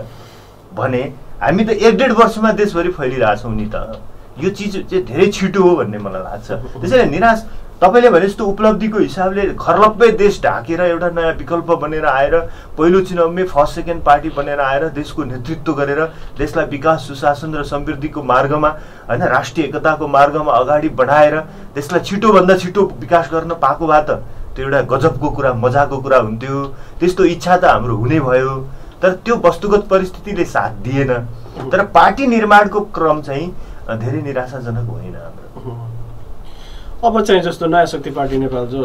भने हामी त 1.5 वर्षमा देशभरि फैलिरहेछौँ नि त। यो चिज चाहिँ धेरै छिटो हो भन्ने मलाई लाग्छ। त्यसैले निराश तपाईँले भने जस्तो उपलब्धिको हिसाबले खर्लप्पै देश ढाकेर एउटा नयाँ विकल्प बनेर आएर पहिलो चुनावमै फर्स्ट सेकेन्ड पार्टी बनेर आएर देशको नेतृत्व गरेर देशलाई विकास सुशासन र समृद्धिको मार्गमा होइन राष्ट्रिय एकताको मार्गमा अगाडि बढाएर देशलाई छिटोभन्दा छिटो विकास गर्न पाएको भए त त्यो एउटा गजबको कुरा, मजाको कुरा हुन्थ्यो। त्यस्तो इच्छा त हाम्रो हुने भयो, तर त्यो वस्तुगत परिस्थितिले साथ दिएन। तर पार्टी निर्माणको क्रम चाहिँ धेरै निराशाजनक होइन हाम्रो। अब चाहिँ जस्तो नयाँ शक्ति पार्टी नेपाल जो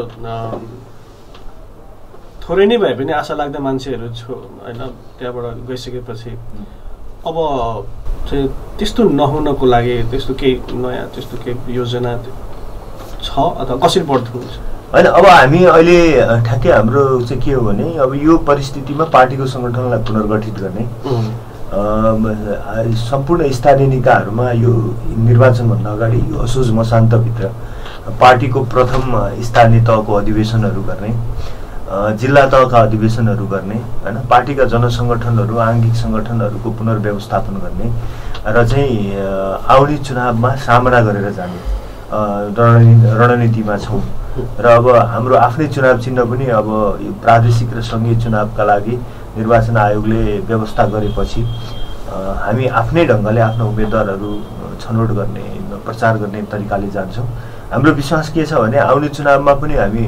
थोरै नै भए पनि आशा लाग्दा मान्छेहरू होइन त्यहाँबाट गइसकेपछि अब चाहिँ त्यस्तो नहुनको लागि त्यस्तो केही नयाँ त्यस्तो केही योजना छ अथवा कसरी बढ्नुहुन्छ? होइन, अब हामी अहिले ठ्याक्कै हाम्रो चाहिँ के हो भने अब यो परिस्थितिमा पार्टीको सङ्गठनलाई पुनर्गठित गर्ने सम्पूर्ण स्थानीय निकायहरूमा यो निर्वाचनभन्दा अगाडि यो असोज मसान्तभित्र पार्टीको प्रथम स्थानीय तहको अधिवेशनहरू गर्ने, जिल्ला तहका अधिवेशनहरू गर्ने, होइन पार्टीका जनसङ्गठनहरू आङ्गिक सङ्गठनहरूको पुनर्व्यवस्थापन गर्ने र चाहिँ आउने चुनावमा सामना गरेर जाने रणनीतिमा छौँ। र अब हाम्रो आफ्नै चुनाव चिन्ह पनि अब यो प्रादेशिक र सङ्घीय चुनावका लागि निर्वाचन आयोगले व्यवस्था गरेपछि हामी आफ्नै ढङ्गले आफ्ना उम्मेदवारहरू छनौट गर्ने प्रचार गर्ने तरिकाले जान्छौँ। हाम्रो विश्वास के छ भने आउने चुनावमा पनि हामी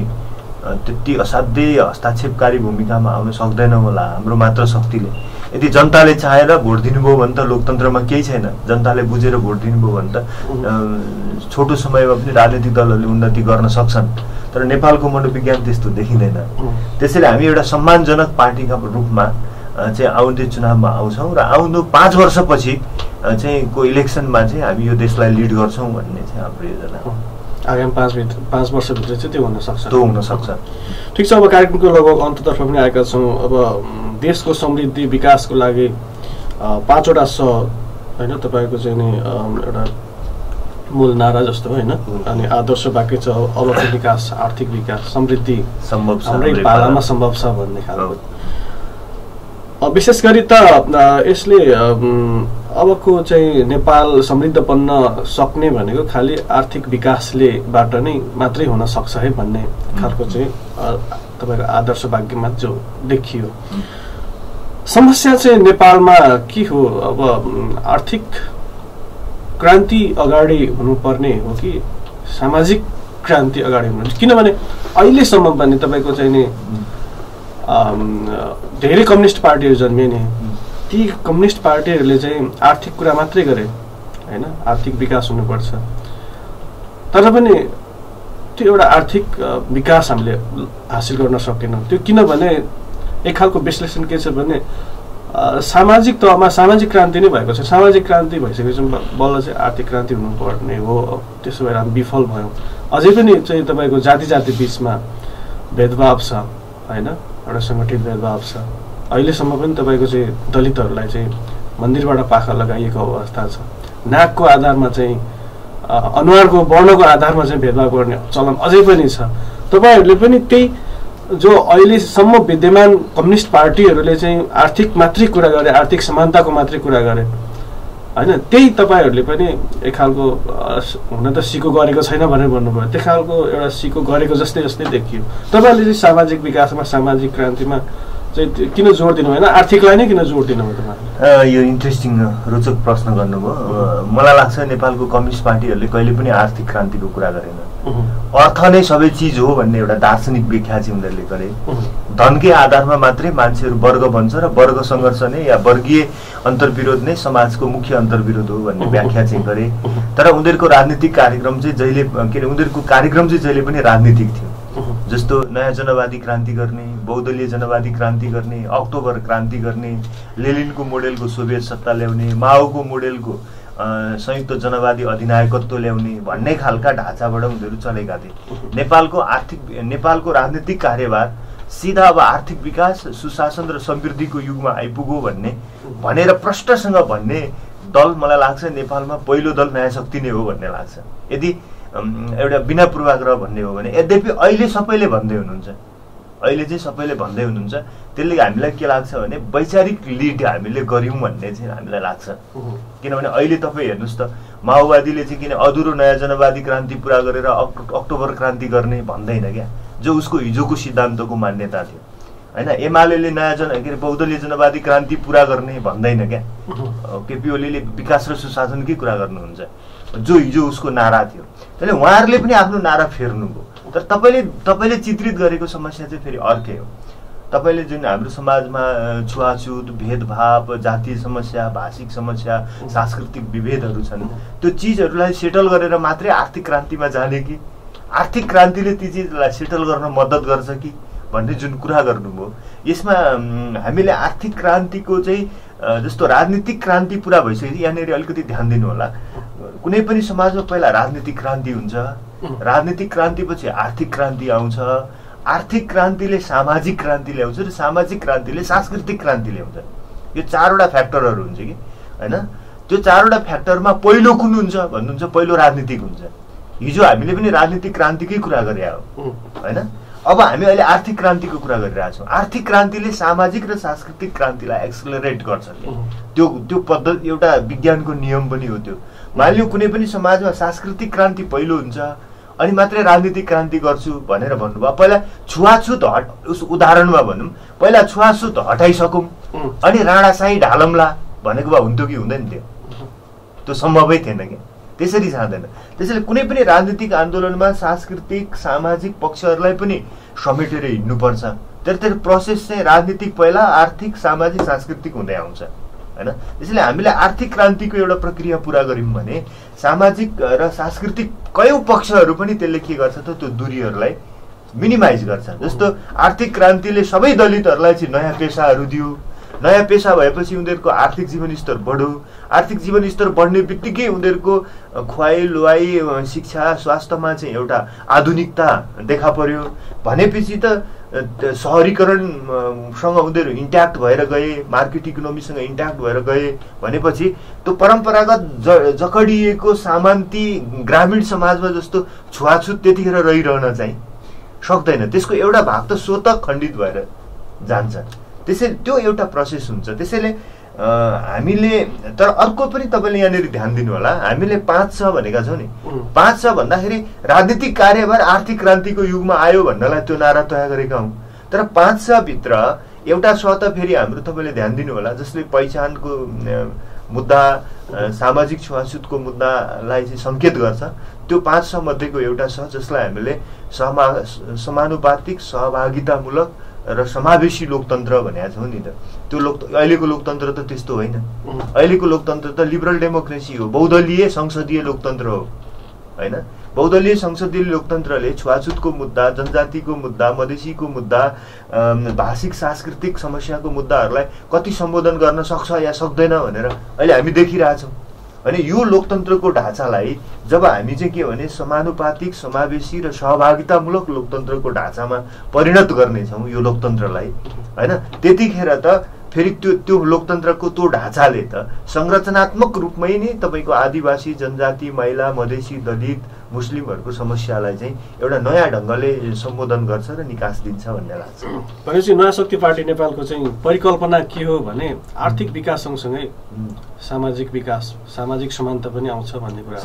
त्यति असाध्यै हस्तक्षेपकारी भूमिकामा आउन सक्दैनौँ होला हाम्रो मात्र शक्तिले। यदि जनताले चाहेर भोट दिनुभयो भने त लोकतन्त्रमा केही छैन, जनताले बुझेर भोट दिनुभयो भने त छोटो समयमा पनि राजनीतिक दलहरूले उन्नति गर्न सक्छन्। तर नेपालको मनोविज्ञान त्यस्तो देखिँदैन। त्यसैले हामी एउटा सम्मानजनक पार्टीका रूपमा चाहिँ आउँदो चुनावमा आउँछौँ र आउँदो 5 वर्षपछि चाहिँ को इलेक्सनमा चाहिँ हामी यो देशलाई लिड गर्छौँ भन्ने चाहिँ हाम्रो योजना हो। आगामी 5 वर्षभित्र चाहिँ त्यो हुन सक्छ। त्यो हुन सक्छ। ठिक छ, अब कार्यक्रमको लगभग अन्ततर्फ पनि आएका छौँ। अब देशको समृद्धि विकासको लागि 5 वटा होइन तपाईँको चाहिँ नि एउटा मूल नारा जस्तो होइन, अनि आदर्श वाक्य छ अलौकिक विकास, आर्थिक विकास, समृद्धि सम्भव हाम्रै पालामा सम्भव छ भन्ने खालको। विशेष गरी त यसले अबको चाहिँ नेपाल समृद्ध बन्न सक्ने भनेको खालि आर्थिक विकासले बाट नै मात्रै हुन सक्छ है भन्ने खालको चाहिँ तपाईँको आदर्श वाक्यमा जो देखियो। समस्या चाहिँ नेपालमा के हो? अब आर्थिक क्रान्ति अगाडि हुनुपर्ने हो कि सामाजिक क्रान्ति अगाडि हुनु? किनभने अहिलेसम्म पनि तपाईँको चाहिँ नि धेरै कम्युनिस्ट पार्टीहरू जन्मिए नि, ती कम्युनिस्ट पार्टीहरूले चाहिँ आर्थिक कुरा मात्रै गरे होइन, आर्थिक विकास हुनुपर्छ। तर पनि त्यो एउटा आर्थिक विकास हामीले हासिल गर्न सकेनौँ। त्यो किनभने एक खालको विश्लेषण के छ भने सामाजिक तहमा सामाजिक क्रान्ति नै भएको छ। सामाजिक क्रान्ति भइसकेपछि बल्ल चाहिँ आर्थिक क्रान्ति हुनुपर्ने हो। त्यसो भएर हामी विफल भयौँ। अझै पनि चाहिँ तपाईँको जाति जाति बिचमा भेदभाव छ होइन, एउटा सङ्गठित भेदभाव छ। अहिलेसम्म पनि तपाईँको चाहिँ दलितहरूलाई चाहिँ मन्दिरबाट पाखा लगाइएको अवस्था छ। नाकको आधारमा चाहिँ अनुहारको वर्णको आधारमा चाहिँ भेदभाव गर्ने चलन अझै पनि छ। तपाईँहरूले पनि त्यही जो अहिलेसम्म विद्यमान कम्युनिस्ट पार्टीहरूले चाहिँ आर्थिक मात्रै कुरा गरे, आर्थिक समानताको मात्रै कुरा गरे होइन, त्यही तपाईँहरूले पनि एक खालको हुन त सिको गरेको छैन भनेर भन्नुभयो। त्यो खालको एउटा सिको गरेको जस्तै जस्तै देखियो। तपाईँहरूले चाहिँ सामाजिक विकासमा सामाजिक क्रान्तिमा चाहिँ किन जोड दिनु भएन? आर्थिकलाई नै किन जोड दिनु भयो तपाईँले? यो इन्ट्रेस्टिङ रोचक प्रश्न गर्नुभयो। मलाई लाग्छ नेपालको कम्युनिस्ट पार्टीहरूले कहिले पनि आर्थिक क्रान्तिको कुरा गरेन। अर्थ नै सबै चिज हो भन्ने एउटा दार्शनिक व्याख्या चाहिँ उनीहरूले गरे। धनकै आधारमा मात्रै मान्छेहरू वर्ग बन्छ र वर्ग सङ्घर्ष नै या वर्गीय अन्तर्विरोध नै समाजको मुख्य अन्तर्विरोध हो भन्ने व्याख्या चाहिँ गरे। तर उनीहरूको राजनीतिक कार्यक्रम चाहिँ जहिले के अरे उनीहरूको कार्यक्रम चाहिँ जहिले पनि राजनीतिक थियो। जस्तो नयाँ जनवादी क्रान्ति गर्ने, बहुदलीय जनवादी क्रान्ति गर्ने, अक्टोबर क्रान्ति गर्ने, लेनिनको मोडेलको सोभियत सत्ता ल्याउने, माओको मोडेलको संयुक्त जनवादी अधिनायकत्व ल्याउने भन्ने खालका ढाँचाबाट उनीहरू चलेका थिए। नेपालको राजनीतिक कार्यभार सिधा अब आर्थिक विकास, सुशासन र समृद्धिको युगमा आइपुग्यो भनेर प्रष्टसँग भन्ने दल मलाई लाग्छ नेपालमा पहिलो दल नयाँ शक्ति नै हो भन्ने लाग्छ, यदि एउटा बिना पूर्वाग्रह भन्ने हो भने। यद्यपि अहिले सबैले भन्दै हुनुहुन्छ, त्यसले हामीलाई के लाग्छ भने वैचारिक लिड हामीले गर्यौँ भन्ने चाहिँ हामीलाई लाग्छ। किनभने अहिले तपाईँ हेर्नुहोस् त, माओवादीले चाहिँ किन अधुरो नयाँ जनवादी क्रान्ति पुरा गरेर अक्टोबर क्रान्ति गर्ने भन्दैन क्या, जो उसको हिजोको सिद्धान्तको मान्यता थियो होइन। एमाले नयाँ बहुदलीय जनवादी क्रान्ति पुरा गर्ने भन्दैन क्या, केपी ओलीले विकास र सुशासनकै कुरा गर्नुहुन्छ, जो हिजो उसको नारा थियो। त्यसले उहाँहरूले पनि आफ्नो नारा फेर्नुभयो। तर तपाईँले चित्रित गरेको समस्या चाहिँ फेरि अर्कै हो। तपाईँले जुन हाम्रो समाजमा छुवाछुत, भेदभाव, जातीय समस्या, भाषिक समस्या, सांस्कृतिक विभेदहरू छन्, त्यो चिजहरूलाई सेटल गरेर मात्रै आर्थिक क्रान्तिमा जाने कि आर्थिक क्रान्तिले ती चिजलाई सेटल गर्न मद्दत गर्छ कि भन्ने जुन कुरा गर्नुभयो, यसमा हामीले आर्थिक क्रान्तिको चाहिँ जस्तो राजनीतिक क्रान्ति पुरा भइसकेपछि यहाँनिर अलिकति ध्यान दिनु होला। कुनै पनि समाजमा पहिला राजनीतिक क्रान्ति हुन्छ, राजनीतिक क्रान्तिपछि आर्थिक क्रान्ति आउँछ, आर्थिक क्रान्तिले सामाजिक क्रान्ति ल्याउँछ र सामाजिक क्रान्तिले सांस्कृतिक क्रान्ति ल्याउँछ। यो चारवटा फ्याक्टरहरू हुन्छ कि होइन। त्यो चारवटा फ्याक्टरमा पहिलो कुन हुन्छ भन्नुहुन्छ, पहिलो राजनीतिक हुन्छ। हिजो हामीले पनि राजनीतिक क्रान्तिकै कुरा गरे हो होइन। अब हामी अहिले आर्थिक क्रान्तिको कुरा गरिरहेका छौँ। आर्थिक क्रान्तिले सामाजिक र सांस्कृतिक क्रान्तिलाई एक्सलरेट गर्छ। त्यो पद्धति एउटा विज्ञानको नियम पनि हो। त्यो मानिलियो कुनै पनि समाजमा सांस्कृतिक क्रान्ति पहिलो हुन्छ अनि मात्रै राजनीतिक क्रान्ति गर्छु भनेर भन्नुभयो। पहिला छुवाछुत उस उदाहरणमा भनौँ, पहिला छुवाछुत हटाइसकौँ अनि राणाशाही ढालमला भनेको भए हुन्थ्यो कि हुँदैन थियो? त्यो सम्भवै थिएन क्या, त्यसरी जाँदैन। त्यसैले कुनै पनि राजनीतिक आन्दोलनमा सांस्कृतिक सामाजिक पक्षहरूलाई पनि समेटेर हिँड्नुपर्छ। त्यसरी प्रोसेस चाहिँ राजनीतिक पहिला, आर्थिक सामाजिक सांस्कृतिक हुँदै आउँछ होइन। त्यसैले हामीले आर्थिक क्रान्तिको एउटा प्रक्रिया पुरा गऱ्यौँ भने सामाजिक र सांस्कृतिक कयौँ पक्षहरू पनि त्यसले के गर्छ त, त्यो दूरीहरूलाई मिनिमाइज गर्छ। जस्तो आर्थिक क्रान्तिले सबै दलितहरूलाई चाहिँ नयाँ पेसाहरू दियो, नयाँ पेसा भएपछि उनीहरूको आर्थिक जीवन स्तर बढ्यो, आर्थिक जीवन स्तर बढ्ने बित्तिकै उनीहरूको खुवाई लुवाई शिक्षा स्वास्थ्यमा चाहिँ एउटा आधुनिकता देखा पर्यो भनेपछि त सहरीकरणसँग उनीहरू इन्ट्याक्ट भएर गए, मार्केट इकोनोमीसँग इन्ट्याक्ट भएर गए भनेपछि त्यो परम्परागत जकडिएको सामान्ती ग्रामीण समाजमा जस्तो छुवाछुत त्यतिखेर रहिरहन चाहिँ सक्दैन। त्यसको एउटा भाग त स्वतः खण्डित भएर जान्छ। त्यसैले त्यो एउटा प्रोसेस हुन्छ। त्यसैले हामीले तर अर्को पनि तपाईँले यहाँनिर ध्यान दिनु होला, हामीले 5 भनेका छौँ नि। 5 भन्दाखेरि राजनीतिक कार्यभार आर्थिक क्रान्तिको युगमा आयो भन्नलाई त्यो नारा तय गरेका हौँ। तर 5 भित्र एउटा त फेरि हाम्रो तपाईँले ध्यान दिनु होला, जसले पहिचानको मुद्दा, सामाजिक छुवाछुतको मुद्दालाई चाहिँ सङ्केत गर्छ। त्यो 5 मध्येको एउटा छ जसलाई हामीले समानुपातिक, सहभागितामूलक र समावेशी लोकतन्त्र भनेका छौँ नि त। त्यो अहिलेको लोकतन्त्र त त्यस्तो होइन। अहिलेको लोकतन्त्र त लिबरल डेमोक्रेसी हो, बहुदलीय संसदीय लोकतन्त्र हो होइन। बहुदलीय संसदीय लोकतन्त्रले छुवाछुतको मुद्दा, जनजातिको मुद्दा, मधेसीको मुद्दा, भाषिक सांस्कृतिक समस्याको मुद्दाहरूलाई कति सम्बोधन गर्न सक्छ या सक्दैन भनेर अहिले हामी देखिरहेछौँ। अनि यो लोकतन्त्रको ढाँचालाई जब हामी चाहिँ के भने समानुपातिक, समावेशी र सहभागितामूलक लोकतन्त्रको ढाँचामा परिणत गर्नेछौँ यो लोकतन्त्रलाई होइन, त्यतिखेर त फेरि त्यो लोकतन्त्रको त्यो ढाँचाले त संरचनात्मक रूपमै नै तपाईँको आदिवासी, जनजाति, महिला, मधेसी, दलित, मुस्लिमहरूको समस्यालाई चाहिँ एउटा नयाँ ढङ्गले सम्बोधन गर्छ र निकास दिन्छ भन्ने लाग्छ। भनेपछि नयाँ शक्ति पार्टी नेपालको चाहिँ परिकल्पना के हो भने आर्थिक विकास सँगसँगै सामाजिक विकास, सामाजिक समानता पनि आउँछ भन्ने कुरा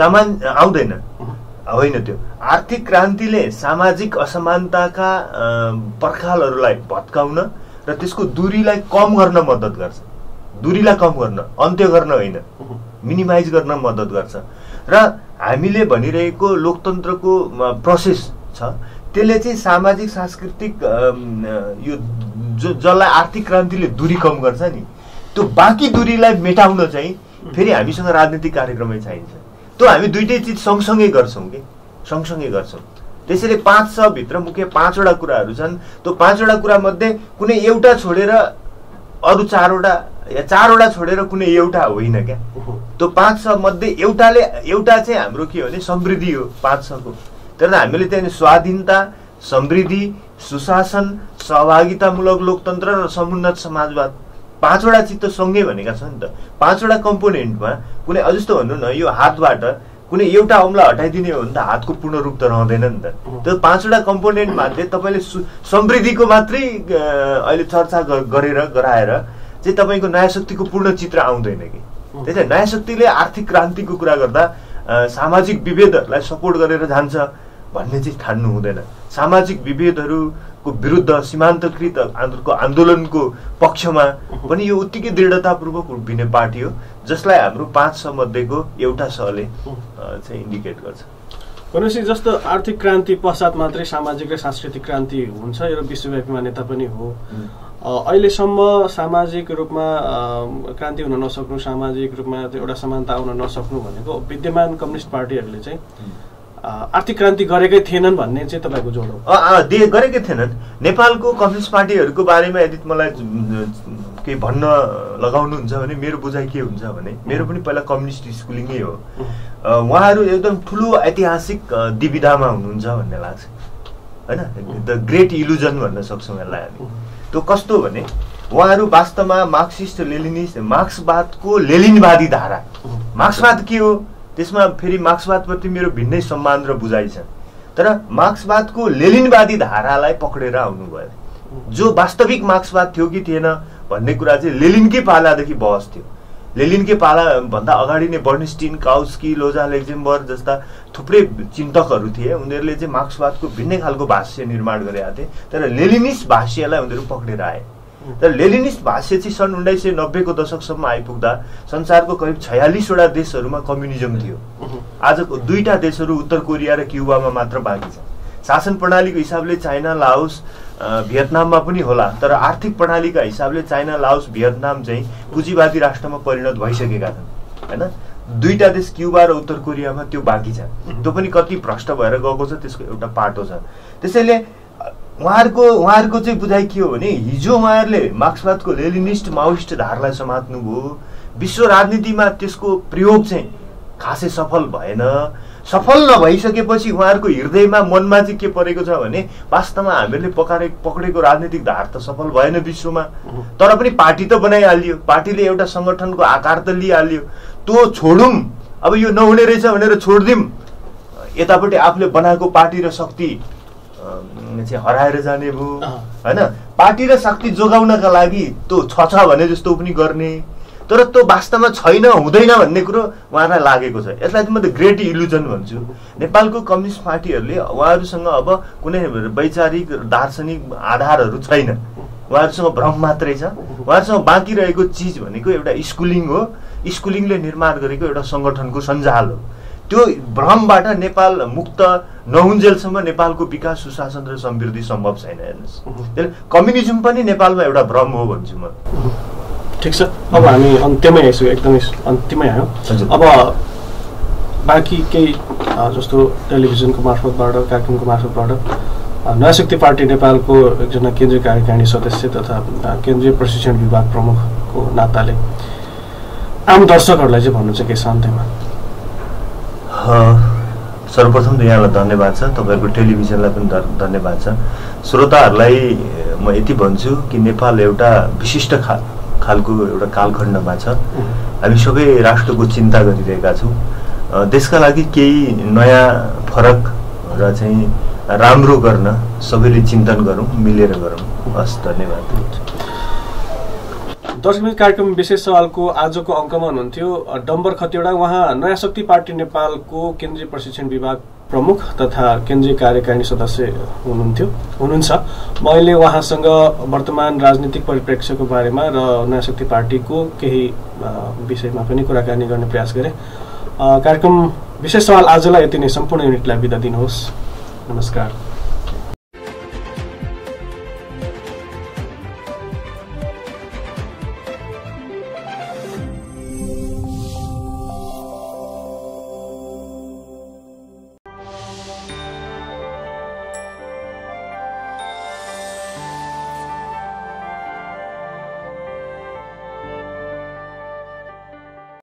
आउँदैन होइन। त्यो आर्थिक क्रान्तिले सामाजिक असमानताका पर्खालहरूलाई भत्काउन र त्यसको दूरीलाई कम गर्न मद्दत गर्छ। दूरीलाई कम गर्न, अन्त्य गर्न होइन, मिनिमाइज गर्न मद्दत गर्छ। र हामीले भनिरहेको लोकतन्त्रको प्रोसेस छ त्यसले चाहिँ सामाजिक सांस्कृतिक यो जसलाई आर्थिक क्रान्तिले दूरी कम गर्छ नि त्यो बाँकी दूरीलाई मेटाउन चाहिँ फेरि हामीसँग राजनीतिक कार्यक्रमै चाहिन्छ। त्यो हामी दुईटै चिज सँगसँगै गर्छौँ कि सँगसँगै गर्छौँ। त्यसैले 500 भित्र मुख्य 5वटा कुराहरू छन्। त्यो 5वटा कुरा मध्ये कुनै एउटा छोडेर अरू 4वटा या 4वटा छोडेर कुनै एउटा होइन क्या। त्यो 500 मध्ये एउटा चाहिँ हाम्रो के हो भने समृद्धि हो 500 को। तर हामीले त्यहाँ स्वाधीनता, समृद्धि, सुशासन, सहभागितामूलक लोकतन्त्र र समुन्नत समाजवाद 5वटा चिज त सँगै भनेका छन् नि त। 5वटा कम्पोनेन्टमा कुनै जस्तो भन्नु न यो हातबाट कुनै एउटा औँला हटाइदिने हो भने त हातको पूर्ण रूप त रहँदैन नि त। त्यो 5वटा कम्पोनेन्ट मध्ये तपाईँले समृद्धिको मात्रै अहिले चर्चा गराएर चाहिँ तपाईँको नयाँ शक्तिको पूर्ण चित्र आउँदैन कि। त्यसैले नयाँ शक्तिले आर्थिक क्रान्तिको कुरा गर्दा सामाजिक विभेदहरूलाई सपोर्ट गरेर जान्छ भन्ने चाहिँ ठान्नु हुँदैन। सामाजिक विभेदहरूको विरुद्ध सीमान्तकृत आन्दोलनको पक्षमा पनि यो उत्तिकै दृढतापूर्वक उभिने पार्टी हो जसलाई हाम्रो 500 मध्येको एउटा सहले चाहिँ इन्डिकेट गर्छ। भनेपछि जस्तो आर्थिक क्रान्ति पश्चात मात्रै सामाजिक र सांस्कृतिक क्रान्ति हुन्छ यो विश्वव्यापी मान्यता पनि हो। अहिलेसम्म सामाजिक रूपमा क्रान्ति हुन नसक्नु, सामाजिक रूपमा एउटा समानता आउन नसक्नु भनेको विद्यमान कम्युनिस्ट पार्टीहरूले चाहिँ आर्थिक क्रान्ति गरेकै थिएनन् भन्ने चाहिँ तपाईँको जोड हो। गरेकै थिएनन्। नेपालको कम्युनिस्ट पार्टीहरूको बारेमा यदि मलाई केही भन्न लगाउनुहुन्छ भने मेरो बुझाइ के हुन्छ भने मेरो पनि पहिला कम्युनिस्ट स्कुलिङै हो। उहाँहरू एकदम ठुलो ऐतिहासिक दिविधामा हुनुहुन्छ भन्ने लाग्छ होइन। द ग्रेट इल्युजन भन्न सक्छौँ यसलाई हामी। त्यो कस्तो भने उहाँहरू वास्तवमा मार्क्सिस्ट लेनिनिस्ट मार्क्सवादको लेनिनवादी धारा। मार्क्सवाद के हो त्यसमा फेरि मार्क्सवादप्रति मेरो भिन्नै सम्मान र बुझाइ छ। तर मार्क्सवादको लेनिनवादी धारालाई पक्रेर आउनुभयो। जो वास्तविक मार्क्सवाद थियो कि थिएन भन्ने कुरा चाहिँ लेनिनकै पालादेखि बहस थियो। लेनिनकै पाला भन्दा अगाडि नै बर्नस्टिन, काउस्की, लोजा लेक्जेम्बर्ग जस्ता थुप्रै चिन्तकहरू थिए। उनीहरूले चाहिँ मार्क्सवादको भिन्नै खालको भाष्य निर्माण गरेका थिए। तर लेनिनिस्ट भाष्यलाई उनीहरू पक्रेर आए। तर लेनिनिस्ट भाष्य चाहिँ सन् 1990 को दशकसम्म आइपुग्दा संसारको करिब 46वटा देशहरूमा कम्युनिजम थियो। आजको 2टा देशहरू उत्तर कोरिया र क्युबामा मात्र बाँकी छ। शासन प्रणालीको हिसाबले चाइना, लाओस, भियतनाममा पनि होला। तर आर्थिक प्रणालीका हिसाबले चाइना, लाओस, भियतनाम चाहिँ पुँजीवादी राष्ट्रमा परिणत भइसकेका छन् हैन। 2टा देश क्युबा र उत्तर कोरियामा त्यो बाँकी छ। त्यो पनि कति भ्रष्ट भएर गएको छ त्यसको एउटा पाटो छ। त्यसैले उहाँहरूको चाहिँ बुझाइ के हो भने हिजो उहाँहरूले मार्क्सवादको लेनिनिस्ट माओइस्ट धारलाई समात्नु भयो। विश्व राजनीतिमा त्यसको प्रयोग चाहिँ खासै सफल भएन। सफल नभइसकेपछि उहाँहरूको हृदयमा मनमा चाहिँ के परेको छ भने वास्तवमा हामीले पक्रेको राजनीतिक धार त सफल भएन विश्वमा। तर पनि पार्टी त बनाइहालियो। पार्टीले एउटा संगठनको आकार त लिइहाल्यो। त्यो छोडौँ अब यो नहुने रहेछ भनेर छोडिदिउँ। यतापट्टि आफूले बनाएको पार्टी र शक्ति चाहिँ हराएर जाने भयो हैन। पार्टी र शक्ति जोगाउनका लागि त्यो छ भने जस्तो पनि गर्ने। तर त्यो वास्तवमा छैन, हुँदैन भन्ने कुरो उहाँलाई लागेको छ। यसलाई म त ग्रेट इल्युजन भन्छु। नेपालको कम्युनिस्ट पार्टीहरूले उहाँहरूसँग अब कुनै वैचारिक दार्शनिक आधारहरू छैन। उहाँहरूसँग भ्रम मात्रै छ। उहाँहरूसँग बाँकी रहेको चिज भनेको एउटा स्कुलिङ हो। स्कुलिङले निर्माण गरेको एउटा सङ्गठनको सञ्जाल हो। त्यो भ्रमबाट नेपाल मुक्त नहुन्जेलसम्म नेपालको विकास, सुशासन र समृद्धि सम्भव छैन। हेर्नुहोस्, त्यसले कम्युनिजम पनि नेपालमा एउटा भ्रम हो भन्छु म। ठिक छ, अब हामी अन्त्यमै आइसक्यो, एकदमै अन्त्यमै आयो। अब बाँकी केही जस्तो टेलिभिजनको मार्फतबाट, कार्यक्रमको मार्फतबाट नयाँ शक्ति पार्टी नेपालको एकजना केन्द्रीय कार्यकारिणी सदस्य तथा केन्द्रीय प्रशिक्षण विभाग प्रमुखको नाताले आम दर्शकहरूलाई चाहिँ भन्नु चाहिँ के शान्तिमा? सर्वप्रथम त यहाँलाई धन्यवाद छ। तपाईँहरूको टेलिभिजनलाई पनि धन्यवाद छ। श्रोताहरूलाई म यति भन्छु कि नेपाल एउटा विशिष्ट खालको एउटा कालखण्डमा छ। हामी सबै राष्ट्रको चिन्ता गरिरहेका छौँ। देशका लागि केही नयाँ फरक र चाहिँ राम्रो गर्न सबैले चिन्तन गरौँ, मिलेर गरौँ। हस्, धन्यवाद। दर्शक कार्यक्रम विशेष सवालको आजको अङ्कमा हुनुहुन्थ्यो डम्बर खतिवडा। उहाँ नयाँ शक्ति पार्टी नेपालको केन्द्रीय प्रशिक्षण विभाग प्रमुख तथा केन्द्रीय कार्यकारिणी सदस्य हुनुहुन्छ। मैले उहाँसँग वर्तमान राजनीतिक परिप्रेक्ष्यको बारेमा र नयाँ शक्ति पार्टीको केही विषयमा पनि कुराकानी गर्ने प्रयास गरेँ। कार्यक्रम विशेष सवाल आजलाई यति नै। सम्पूर्ण युनिटलाई बिदा दिनुहोस्। नमस्कार।